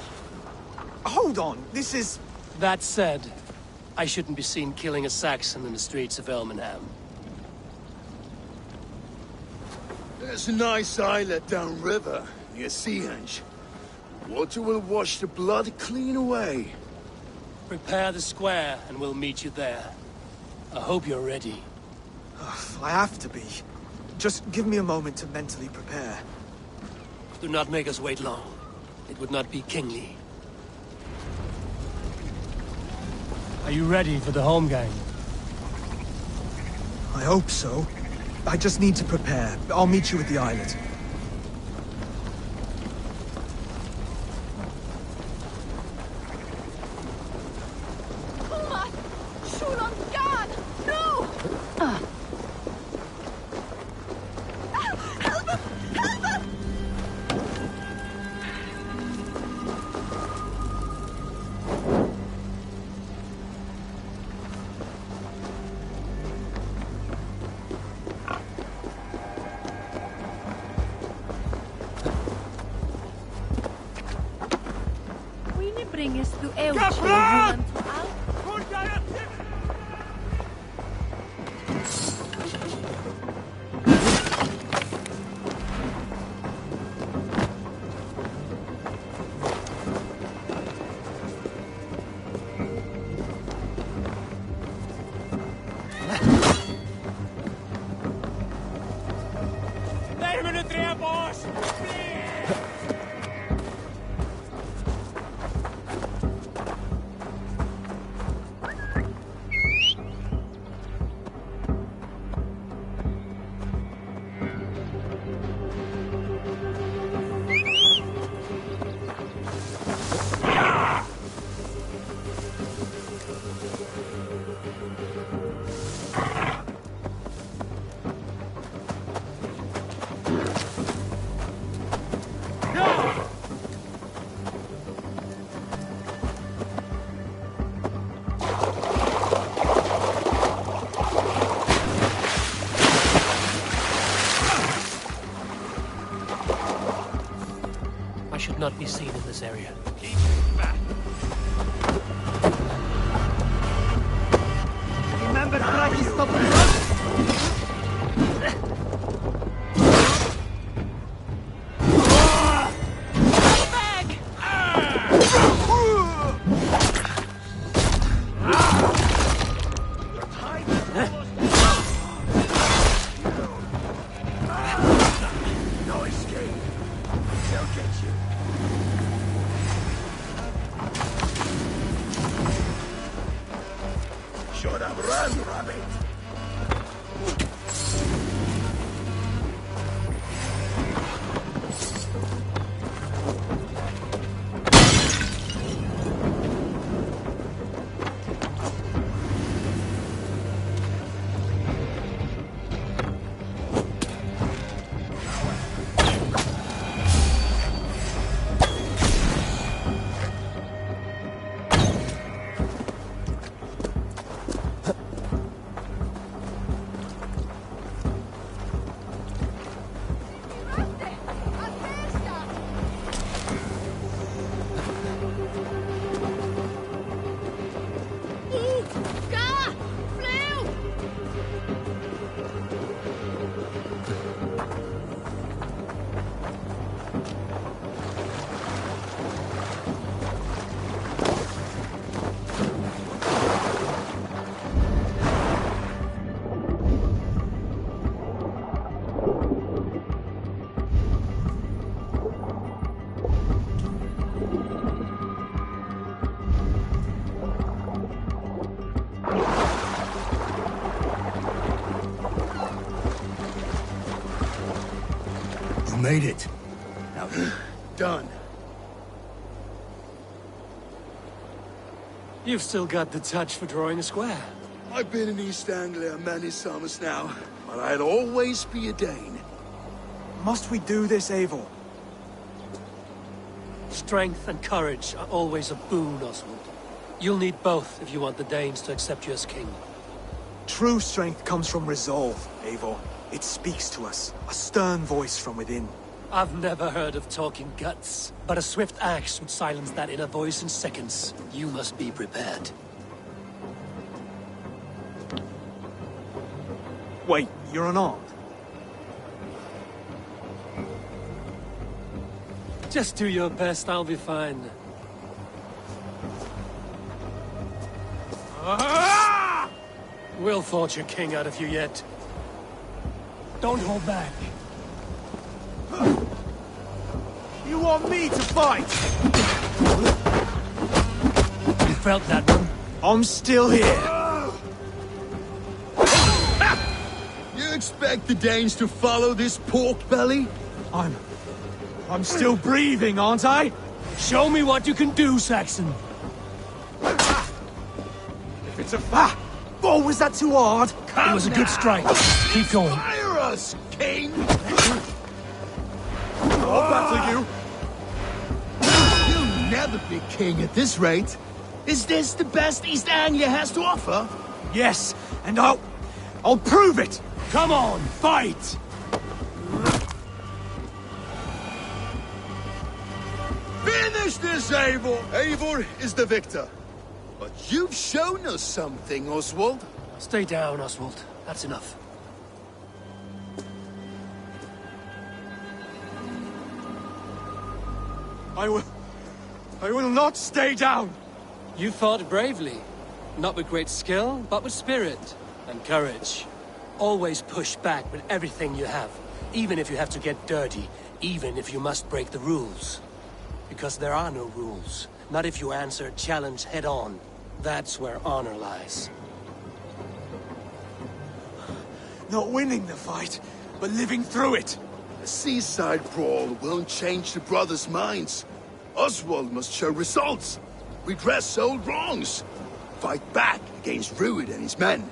hold on, this is... That said, I shouldn't be seen killing a Saxon in the streets of Elmenham. There's a nice islet downriver, near Seahenge. Water will wash the blood clean away. Prepare the square, and we'll meet you there. I hope you're ready. I have to be. Just give me a moment to mentally prepare. Do not make us wait long. It would not be kingly. Are you ready for the home gang? I hope so. I just need to prepare. I'll meet you at the islet. Not be seen in this area. Remember Cracky's stop Made it. Now, done. You've still got the touch for drawing a square. I've been in East Anglia many summers now, but I'll always be a Dane. Must we do this, Eivor? Strength and courage are always a boon, Oswald. You'll need both if you want the Danes to accept you as king. True strength comes from resolve, Eivor. It speaks to us, a stern voice from within. I've never heard of talking guts, but a swift axe would silence that inner voice in seconds. You must be prepared. Wait, you're unarmed? Just do your best, I'll be fine. We'll forge your king out of you yet. Don't hold back. You want me to fight? You felt that one? I'm still here. You expect the Danes to follow this pork belly? I'm still breathing, aren't I? Show me what you can do, Saxon. If it's a oh, was that too hard? It was a good strike. Keep going. Fire us, king! I'll battle you. You'll never be king at this rate. Is this the best East Anglia has to offer? Yes, and I'll prove it. Come on, fight! Finish this, Eivor! Eivor is the victor. But you've shown us something, Oswald. Stay down, Oswald. That's enough. I will not stay down. You fought bravely. Not with great skill, but with spirit and courage. Always push back with everything you have. Even if you have to get dirty. Even if you must break the rules. Because there are no rules. Not if you answer a challenge head on. That's where honor lies. Not winning the fight, but living through it. A seaside brawl won't change the brothers' minds. Oswald must show results. Redress old wrongs. Fight back against Rued and his men.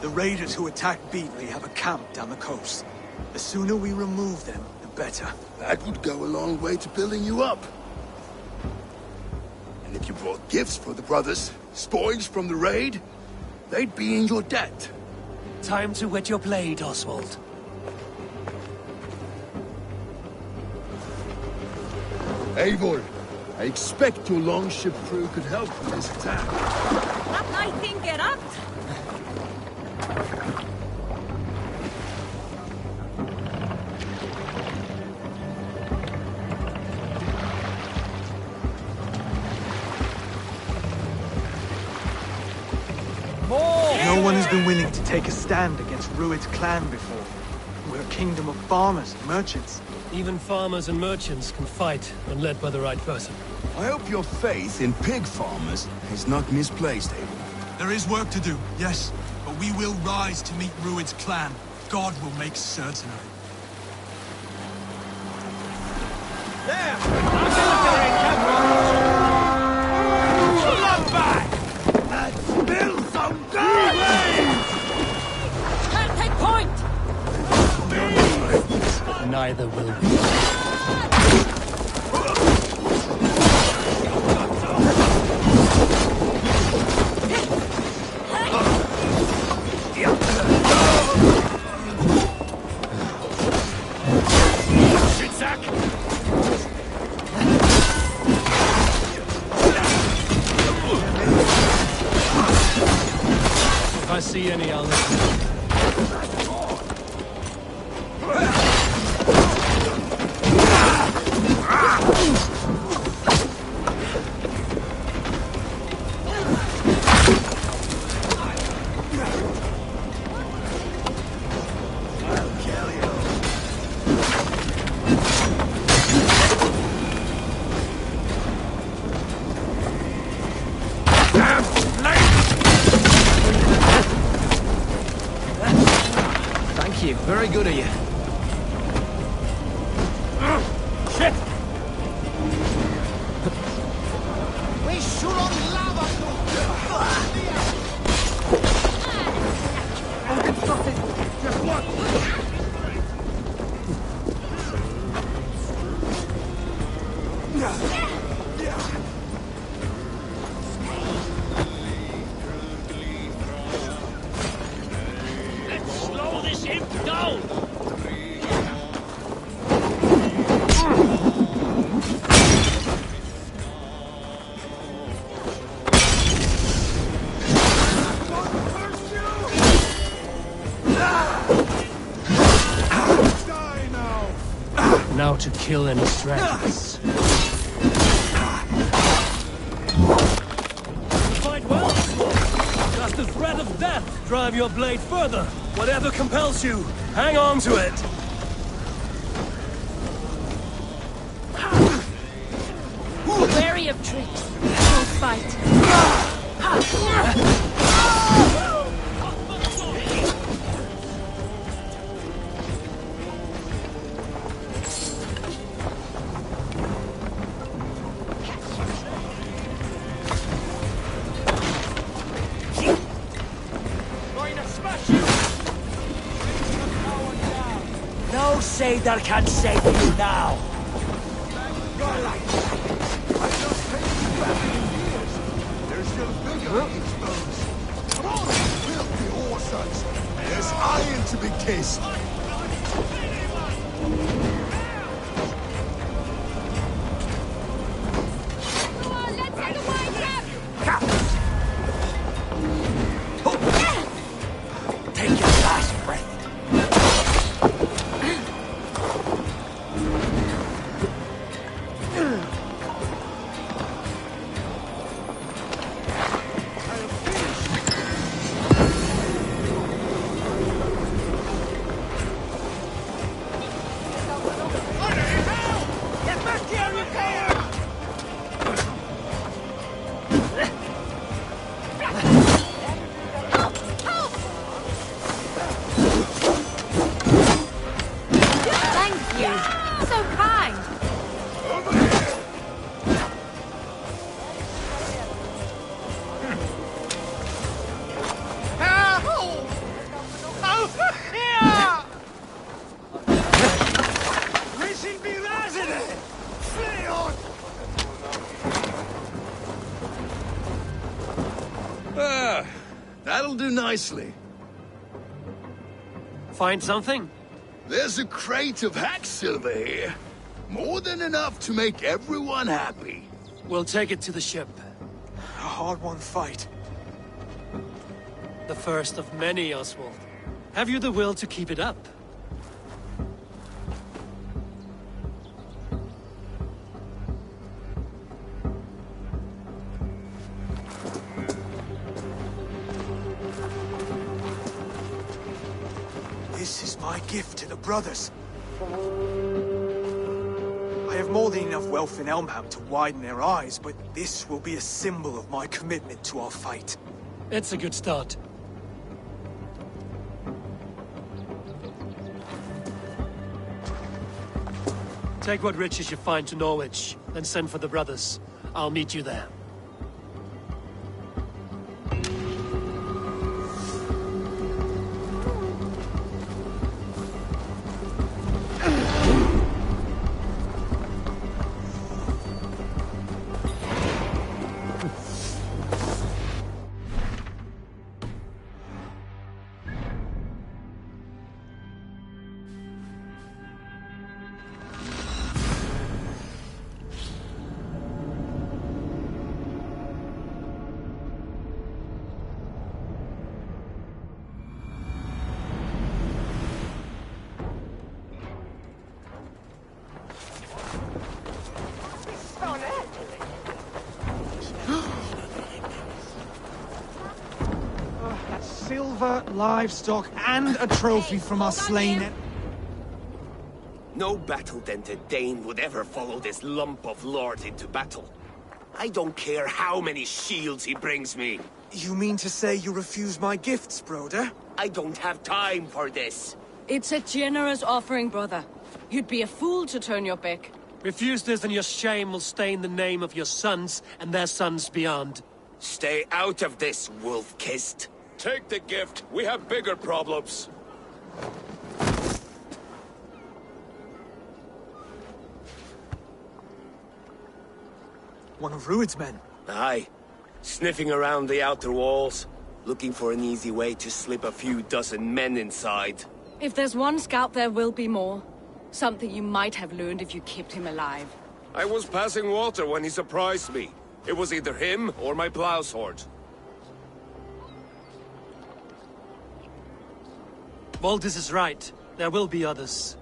The raiders who attacked Beatley have a camp down the coast. The sooner we remove them, the better. That would go a long way to building you up. And if you brought gifts for the brothers, spoils from the raid, they'd be in your debt. Time to wet your blade, Oswald. Eivor, I expect your longship crew could help with this attack. I think it up. No one has been willing to take a stand against Rued's clan before. We're a kingdom of farmers and merchants. Even farmers and merchants can fight when led by the right person. I hope your faith in pig farmers is not misplaced, Eivor. There is work to do, yes. But we will rise to meet Rued's clan. God will make certain of it. There! Military encampment! Blood back! Let's build some guns! Take point! Neither will we. If I see any, I'll let you know. Thank you. Very good of you. Shit! We shoot on lava! Just what? Let's slow this imp down! Now to kill any dragons. Fight well, Sword. Does the threat of death drive your blade further? Whatever compels you, hang on to it. Wary of tricks. Don't fight. No Seder can save you now. There's still bigger exposed. Come on, filthy whoresons. There's iron to be kissed. Take your last breath. That'll do nicely. Find something? There's a crate of hack silver here. More than enough to make everyone happy. We'll take it to the ship. A hard-won fight. The first of many, Oswald. Have you the will to keep it up? This is my gift to the brothers. I have more than enough wealth in Elmham to widen their eyes, but this will be a symbol of my commitment to our fight. It's a good start. Take what riches you find to Norwich, then send for the brothers. I'll meet you there. Silver, livestock, and a trophy from our slain. No battle-dented Dane would ever follow this lump of lord into battle. I don't care how many shields he brings me. You mean to say you refuse my gifts, broder? I don't have time for this. It's a generous offering, brother. You'd be a fool to turn your back. Refuse this and your shame will stain the name of your sons and their sons beyond. Stay out of this, wolf-kissed. Take the gift. We have bigger problems. One of Rued's men. Aye. Sniffing around the outer walls. Looking for an easy way to slip a few dozen men inside. If there's one scout, there will be more. Something you might have learned if you kept him alive. I was passing water when he surprised me. It was either him or my plow sword. Valdis is right. There will be others.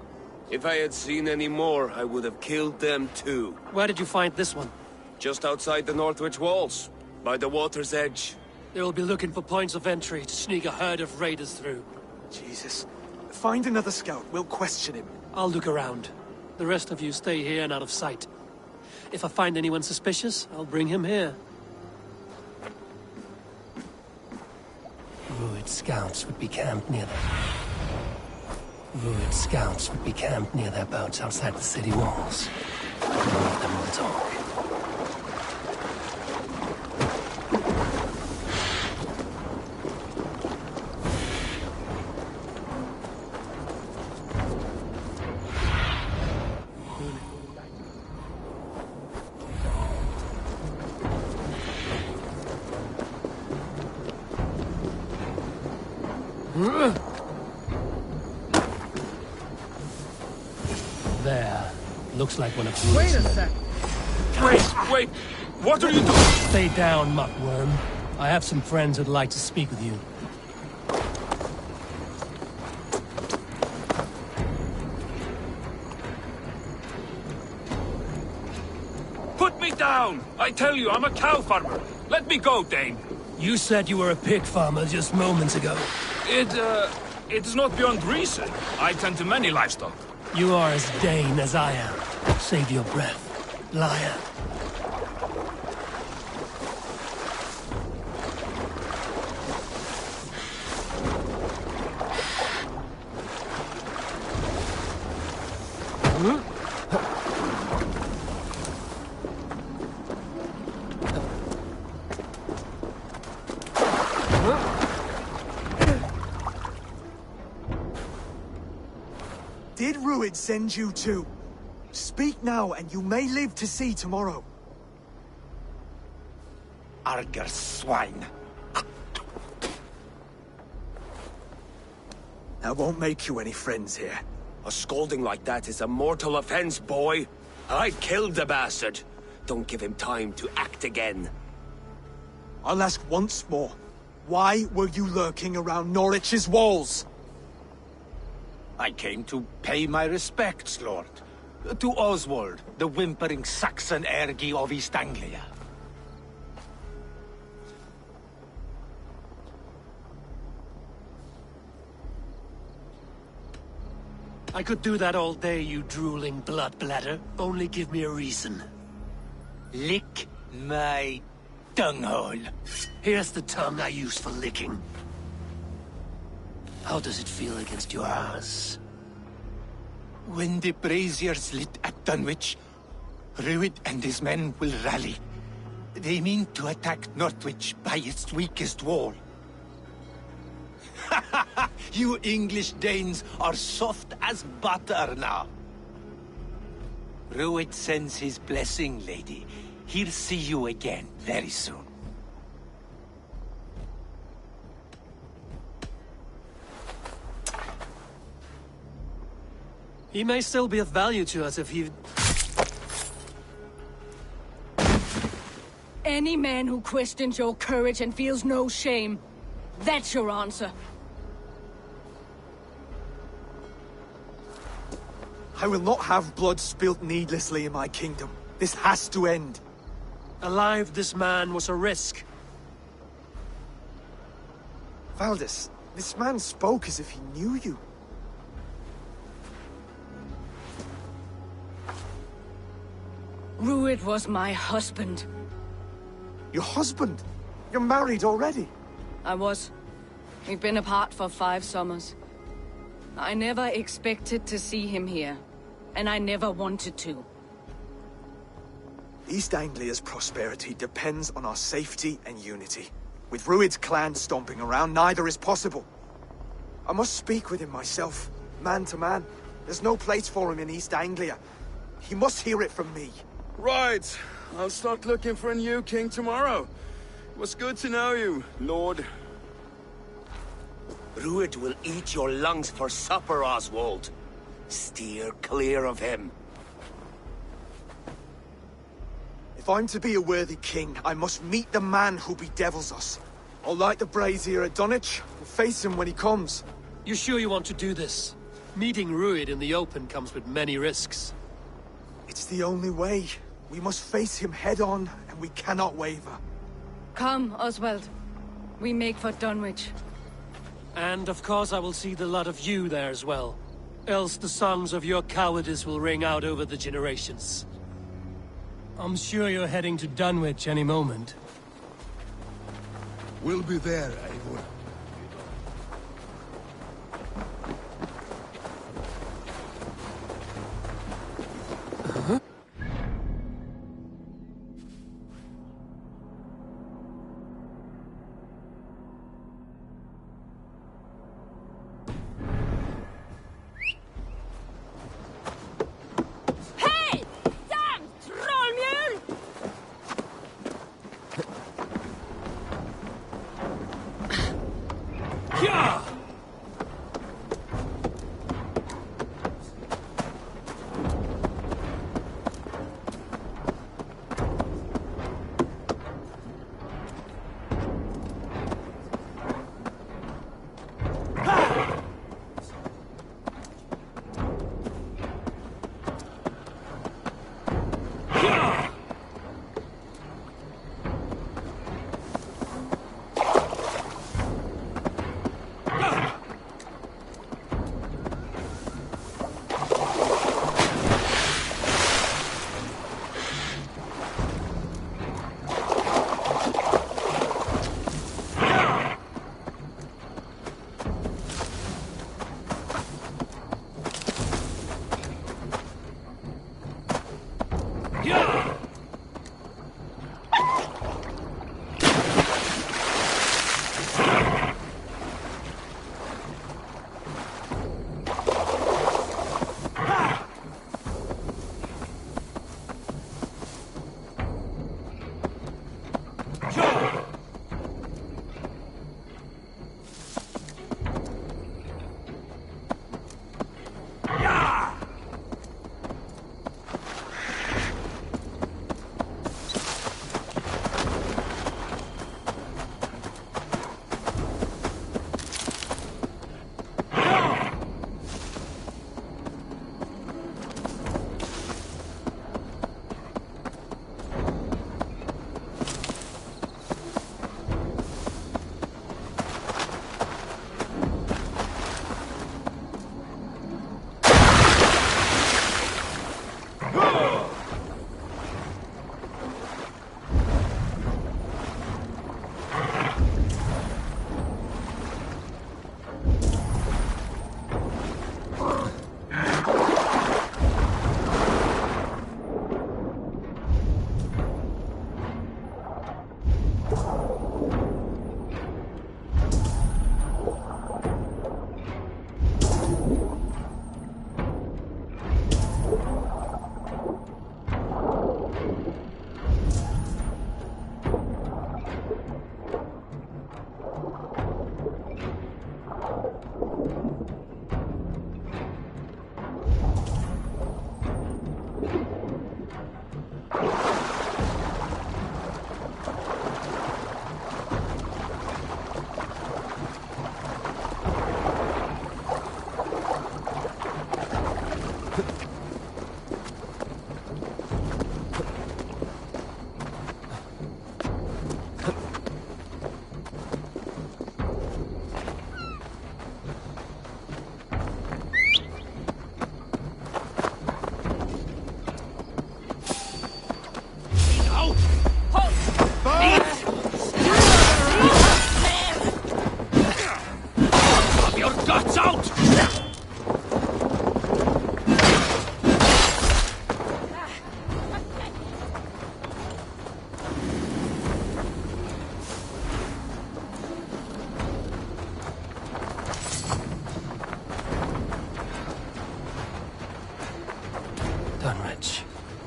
If I had seen any more, I would have killed them too. Where did you find this one? Just outside the Northwich walls, by the water's edge. They will be looking for points of entry to sneak a herd of raiders through. Jesus. Find another scout. We'll question him. I'll look around. The rest of you stay here and out of sight. If I find anyone suspicious, I'll bring him here. Ruid scouts would be camped near their boats outside the city walls. None of them will talk. There. Looks like one of you. Wait a sec. Wait! What are you doing? Stay down, muckworm. I have some friends who'd like to speak with you. Put me down! I tell you, I'm a cow farmer. Let me go, Dane. You said you were a pig farmer just moments ago. It's not beyond reason. I tend to many livestock. You are as Dane as I am. Save your breath, liar. Did Ruid send you too? Speak now, and you may live to see tomorrow. Arger swine. That won't make you any friends here. A scolding like that is a mortal offense, boy. I killed the bastard. Don't give him time to act again. I'll ask once more. Why were you lurking around Norwich's walls? I came to pay my respects, Lord. To Oswald, the whimpering Saxon ergi of East Anglia. I could do that all day, you drooling blood bladder. Only give me a reason. Lick my dunghole. Here's the tongue I use for licking. How does it feel against your ass? When the braziers lit at Dunwich, Ruid and his men will rally. They mean to attack Northwich by its weakest wall. You English Danes are soft as butter now. Ruid sends his blessing, lady. He'll see you again very soon. He may still be of value to us if he... Any man who questions your courage and feels no shame, that's your answer. I will not have blood spilt needlessly in my kingdom. This has to end. Alive, this man was a risk. Valdis, this man spoke as if he knew you. Ruid was my husband. Your husband? You're married already? I was. We've been apart for 5 summers. I never expected to see him here, and I never wanted to. East Anglia's prosperity depends on our safety and unity. With Ruid's clan stomping around, neither is possible. I must speak with him myself, man to man. There's no place for him in East Anglia. He must hear it from me. Right. I'll start looking for a new king tomorrow. It was good to know you, Lord. Ruid will eat your lungs for supper, Oswald. Steer clear of him. If I'm to be a worthy king, I must meet the man who bedevils us. I'll light the brazier at Dunwich and face him when he comes. You sure you want to do this? Meeting Ruid in the open comes with many risks. It's the only way. We must face him head-on, and we cannot waver. Come, Oswald. We make for Dunwich. And of course I will see the lot of you there as well. Else the songs of your cowardice will ring out over the generations. I'm sure you're heading to Dunwich any moment. We'll be there, Eivor.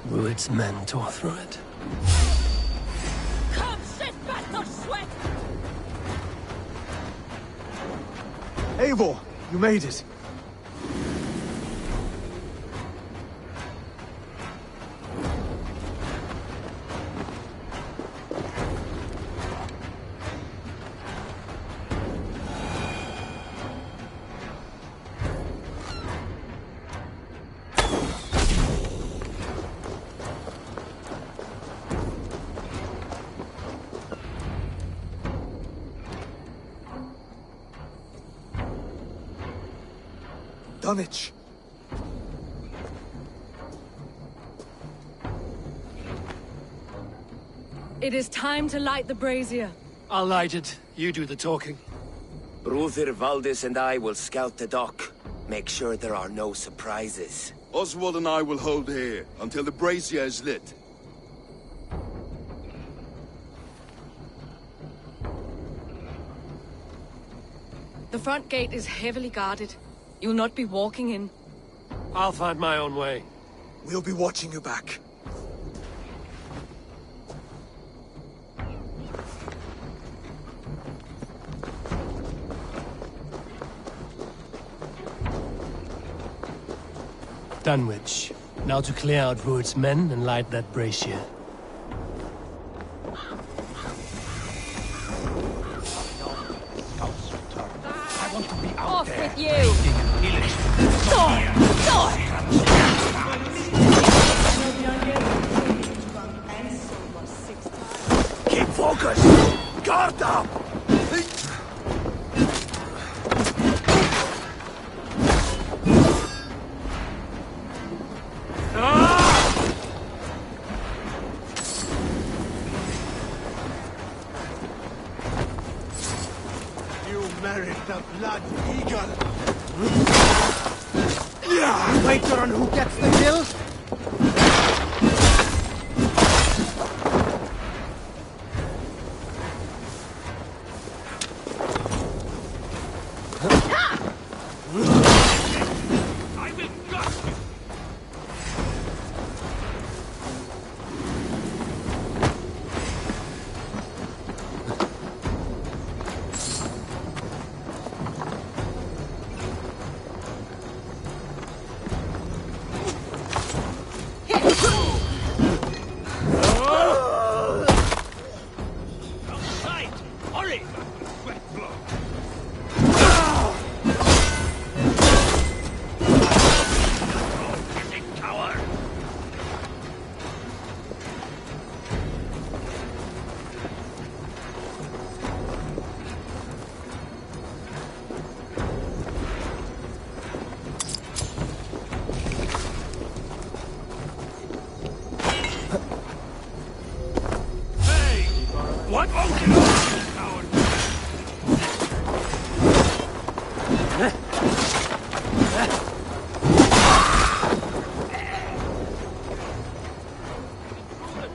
Ruid's men tore through it. Come, sit bastard sweat! Eivor, you made it. Dunwich. It is time to light the brazier. I'll light it. You do the talking. Brother Valdis and I will scout the dock. Make sure there are no surprises. Oswald and I will hold here until the brazier is lit. The front gate is heavily guarded. You'll not be walking in. I'll find my own way. We'll be watching you back. Dunwich. Now to clear out Rued's men and light that brazier. I want to be out Off there. with you! Keep focused! Guard up! You merit the blood eagle. Wager on who gets the kill? I will gut you! Outside! Hurry! Wet blood! Coward! Hey! What? Oh, coward!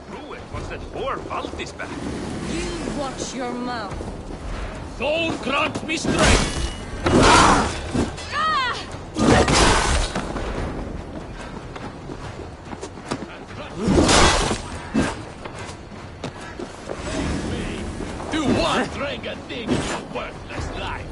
Rued was that poor Valdis back. You watch your mouth. Thor grant me strength! Do one dragon thing in your worthless life!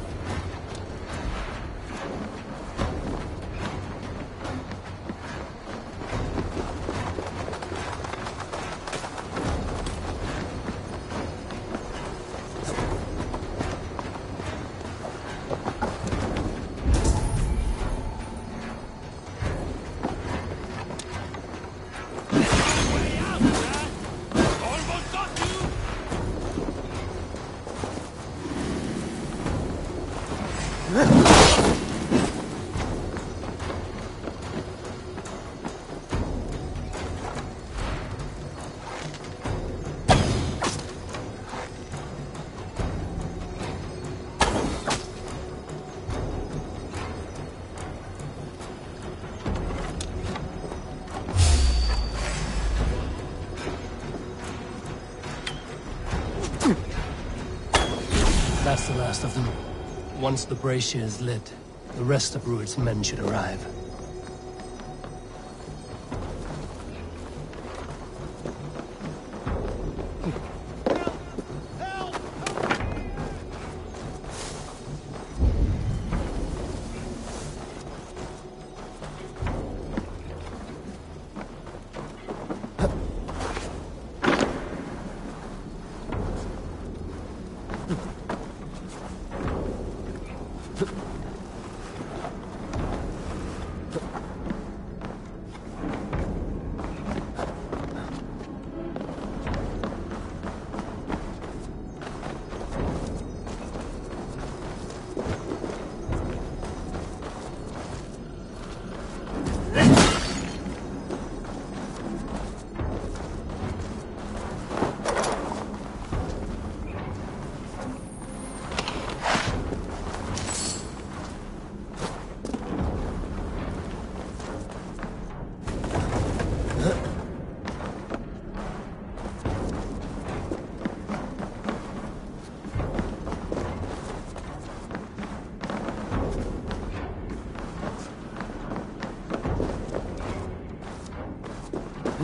Way out, man! Almost got you! That's the last of them. Once the brazier is lit, the rest of Rued's men should arrive.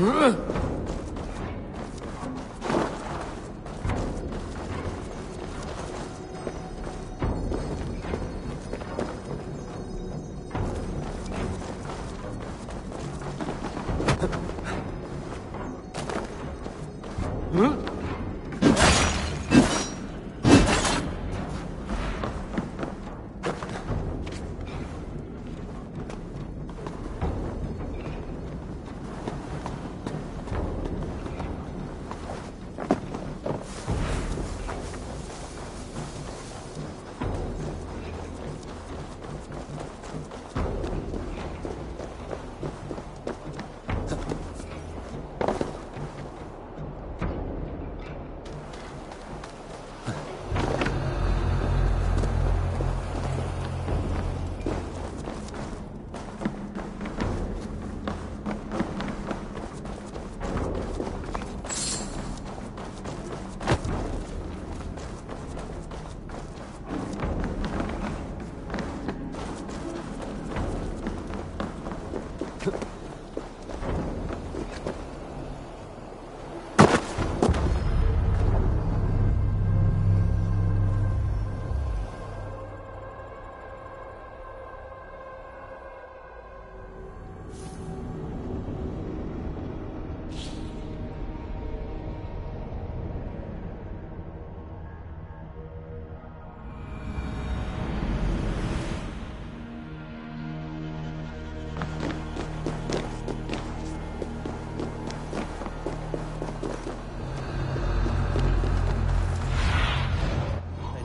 I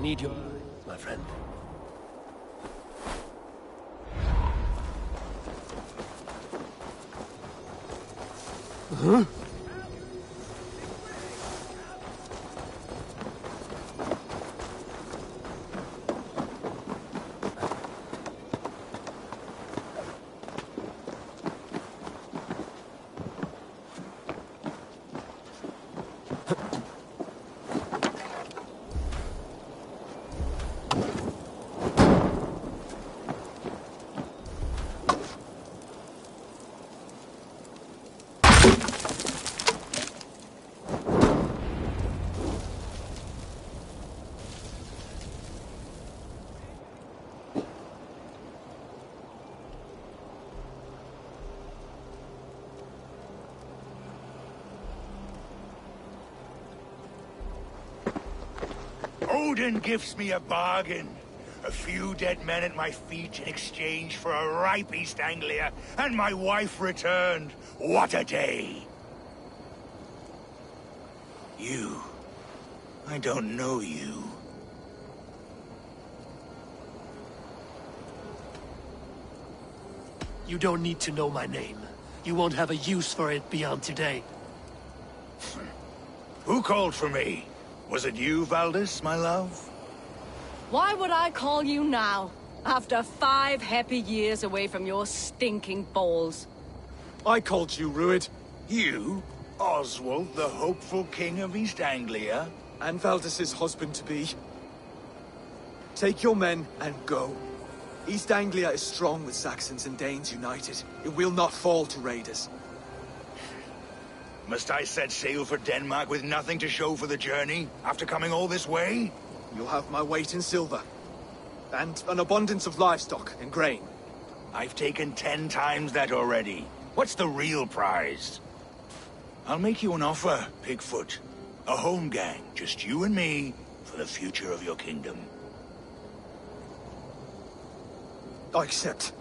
need you, my friend. Huh? Odin gives me a bargain. A few dead men at my feet in exchange for a ripe East Anglia, and my wife returned. What a day! You. I don't know you. You don't need to know my name. You won't have a use for it beyond today. Who called for me? Was it you, Valdis, my love? Why would I call you now, after 5 happy years away from your stinking balls? I called you, Rued. You? Oswald, the hopeful king of East Anglia? And Valdis's husband-to-be. Take your men and go. East Anglia is strong with Saxons and Danes united. It will not fall to raiders. Must I set sail for Denmark with nothing to show for the journey, after coming all this way? You'll have my weight in silver. And an abundance of livestock and grain. I've taken 10 times that already. What's the real prize? I'll make you an offer, Pigfoot. A home gang, just you and me, for the future of your kingdom. I accept.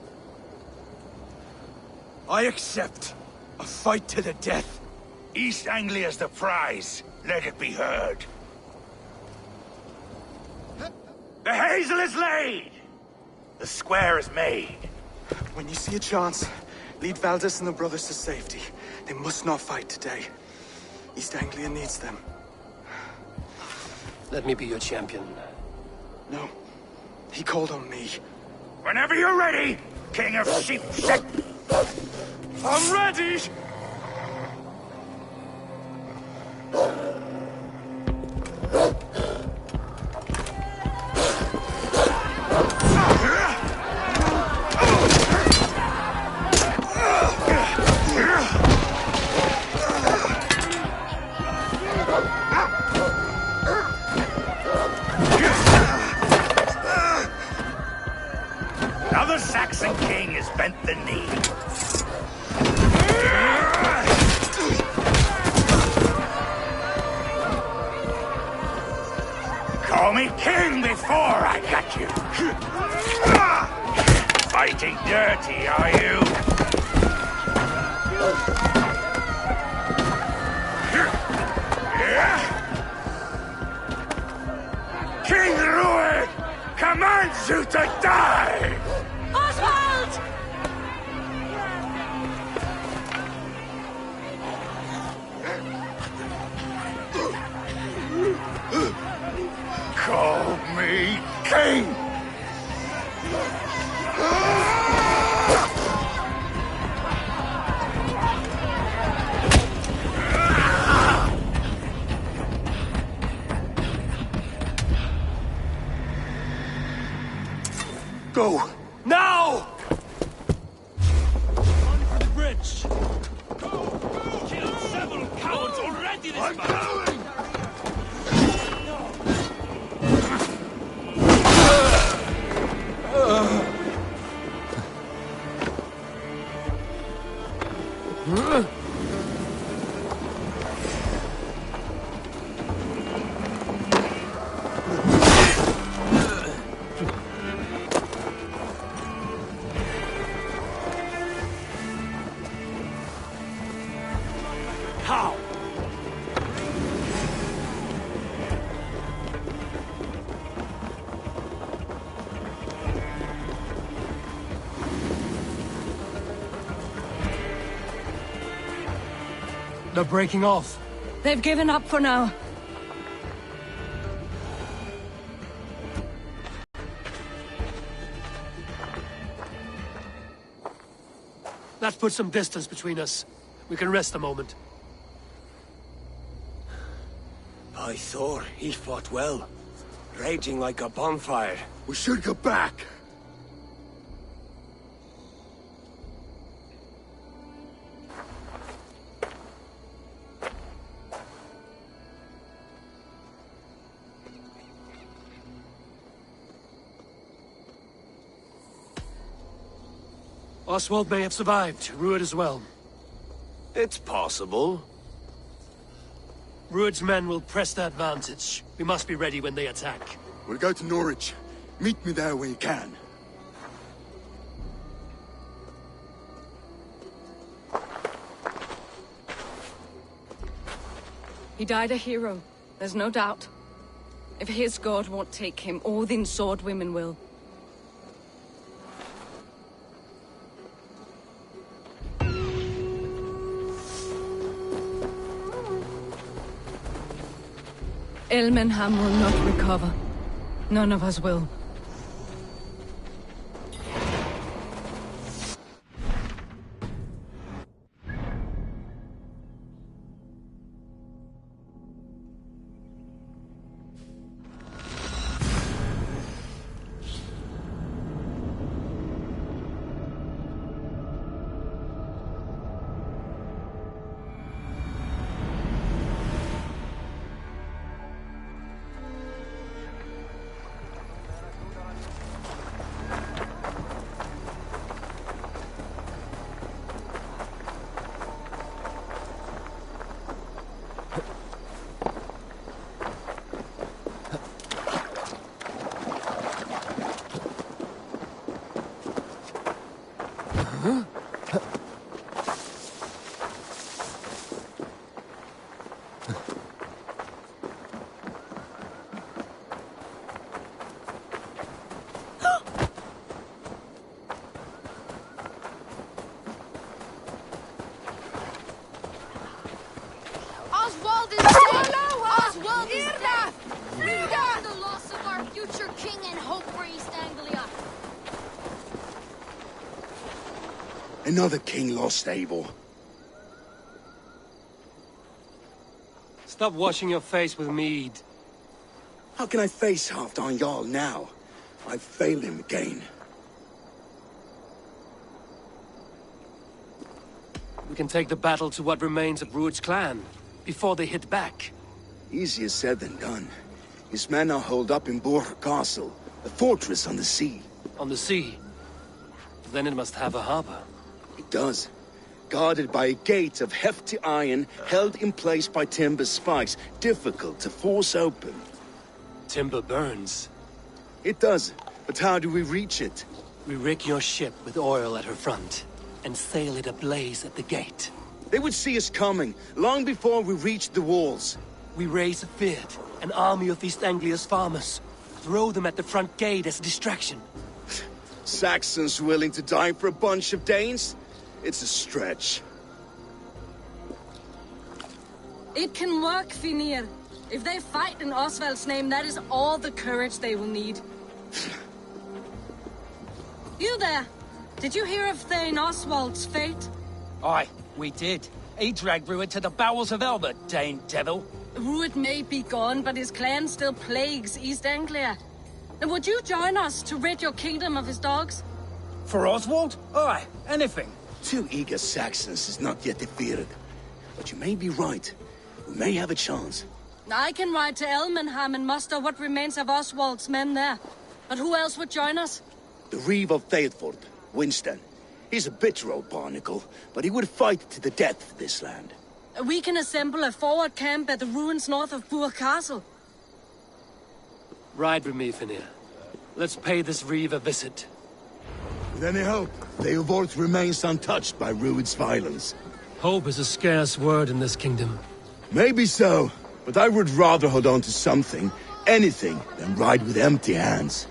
I accept. A fight to the death. East Anglia's the prize. Let it be heard. The hazel is laid! The square is made. When you see a chance, lead Valdis and the brothers to safety. They must not fight today. East Anglia needs them. Let me be your champion. No. He called on me. Whenever you're ready, King of Sheep Set. I'm ready! Saxon king has bent the knee. Call me king before I got you. Fighting dirty, are you? King Rued commands you to die! Oswald! Call me king! Go! Now! Run for the bridge! Go! Killed several cowards already this month! How? They're breaking off. They've given up for now. That puts some distance between us. We can rest a moment. By Thor, he fought well. Raging like a bonfire. We should go back. Oswald may have survived. Rued as well. It's possible. Rued's men will press the advantage. We must be ready when they attack. We'll go to Norwich. Meet me there when you can. He died a hero, there's no doubt. If his god won't take him, Odin's sword women will. Ilmenham will not recover. None of us will. Oswald is dead! Oswald is dead! We mourn the loss of our future king and hope for East Anglia. Another king lost, Abel. Stop washing your face with mead. How can I face Halfdan Jarl now? I've failed him again. We can take the battle to what remains of Rued's clan, before they hit back. Easier said than done. His men are holed up in Borg Castle, a fortress on the sea. On the sea? Then it must have a harbor. It does. Guarded by a gate of hefty iron, held in place by timber spikes, difficult to force open. Timber burns. It does, but how do we reach it? We rig your ship with oil at her front, and sail it ablaze at the gate. They would see us coming, long before we reached the walls. We raise a Fyrd, an army of East Anglia's farmers. Throw them at the front gate as a distraction. Saxons willing to die for a bunch of Danes? It's a stretch. It can work, Finir. If they fight in Oswald's name, that is all the courage they will need. You there! Did you hear of Thane Oswald's fate? Aye, we did. He dragged Rued to the bowels of Elba, Dane devil. Rued may be gone, but his clan still plagues East Anglia. And would you join us to rid your kingdom of his dogs? For Oswald? Aye, anything. 2 eager Saxons is not yet defeated. But you may be right. We may have a chance. I can ride to Elmenham and muster what remains of Oswald's men there. But who else would join us? The Reeve of Thetford, Winston. He's a bitter old barnacle, but he would fight to the death for this land. We can assemble a forward camp at the ruins north of Bure Castle. Ride with me, Finir. Let's pay this Reeve a visit. With any hope, Theovorth remains untouched by Rued's violence. Hope is a scarce word in this kingdom. Maybe so, but I would rather hold on to something, anything, than ride with empty hands.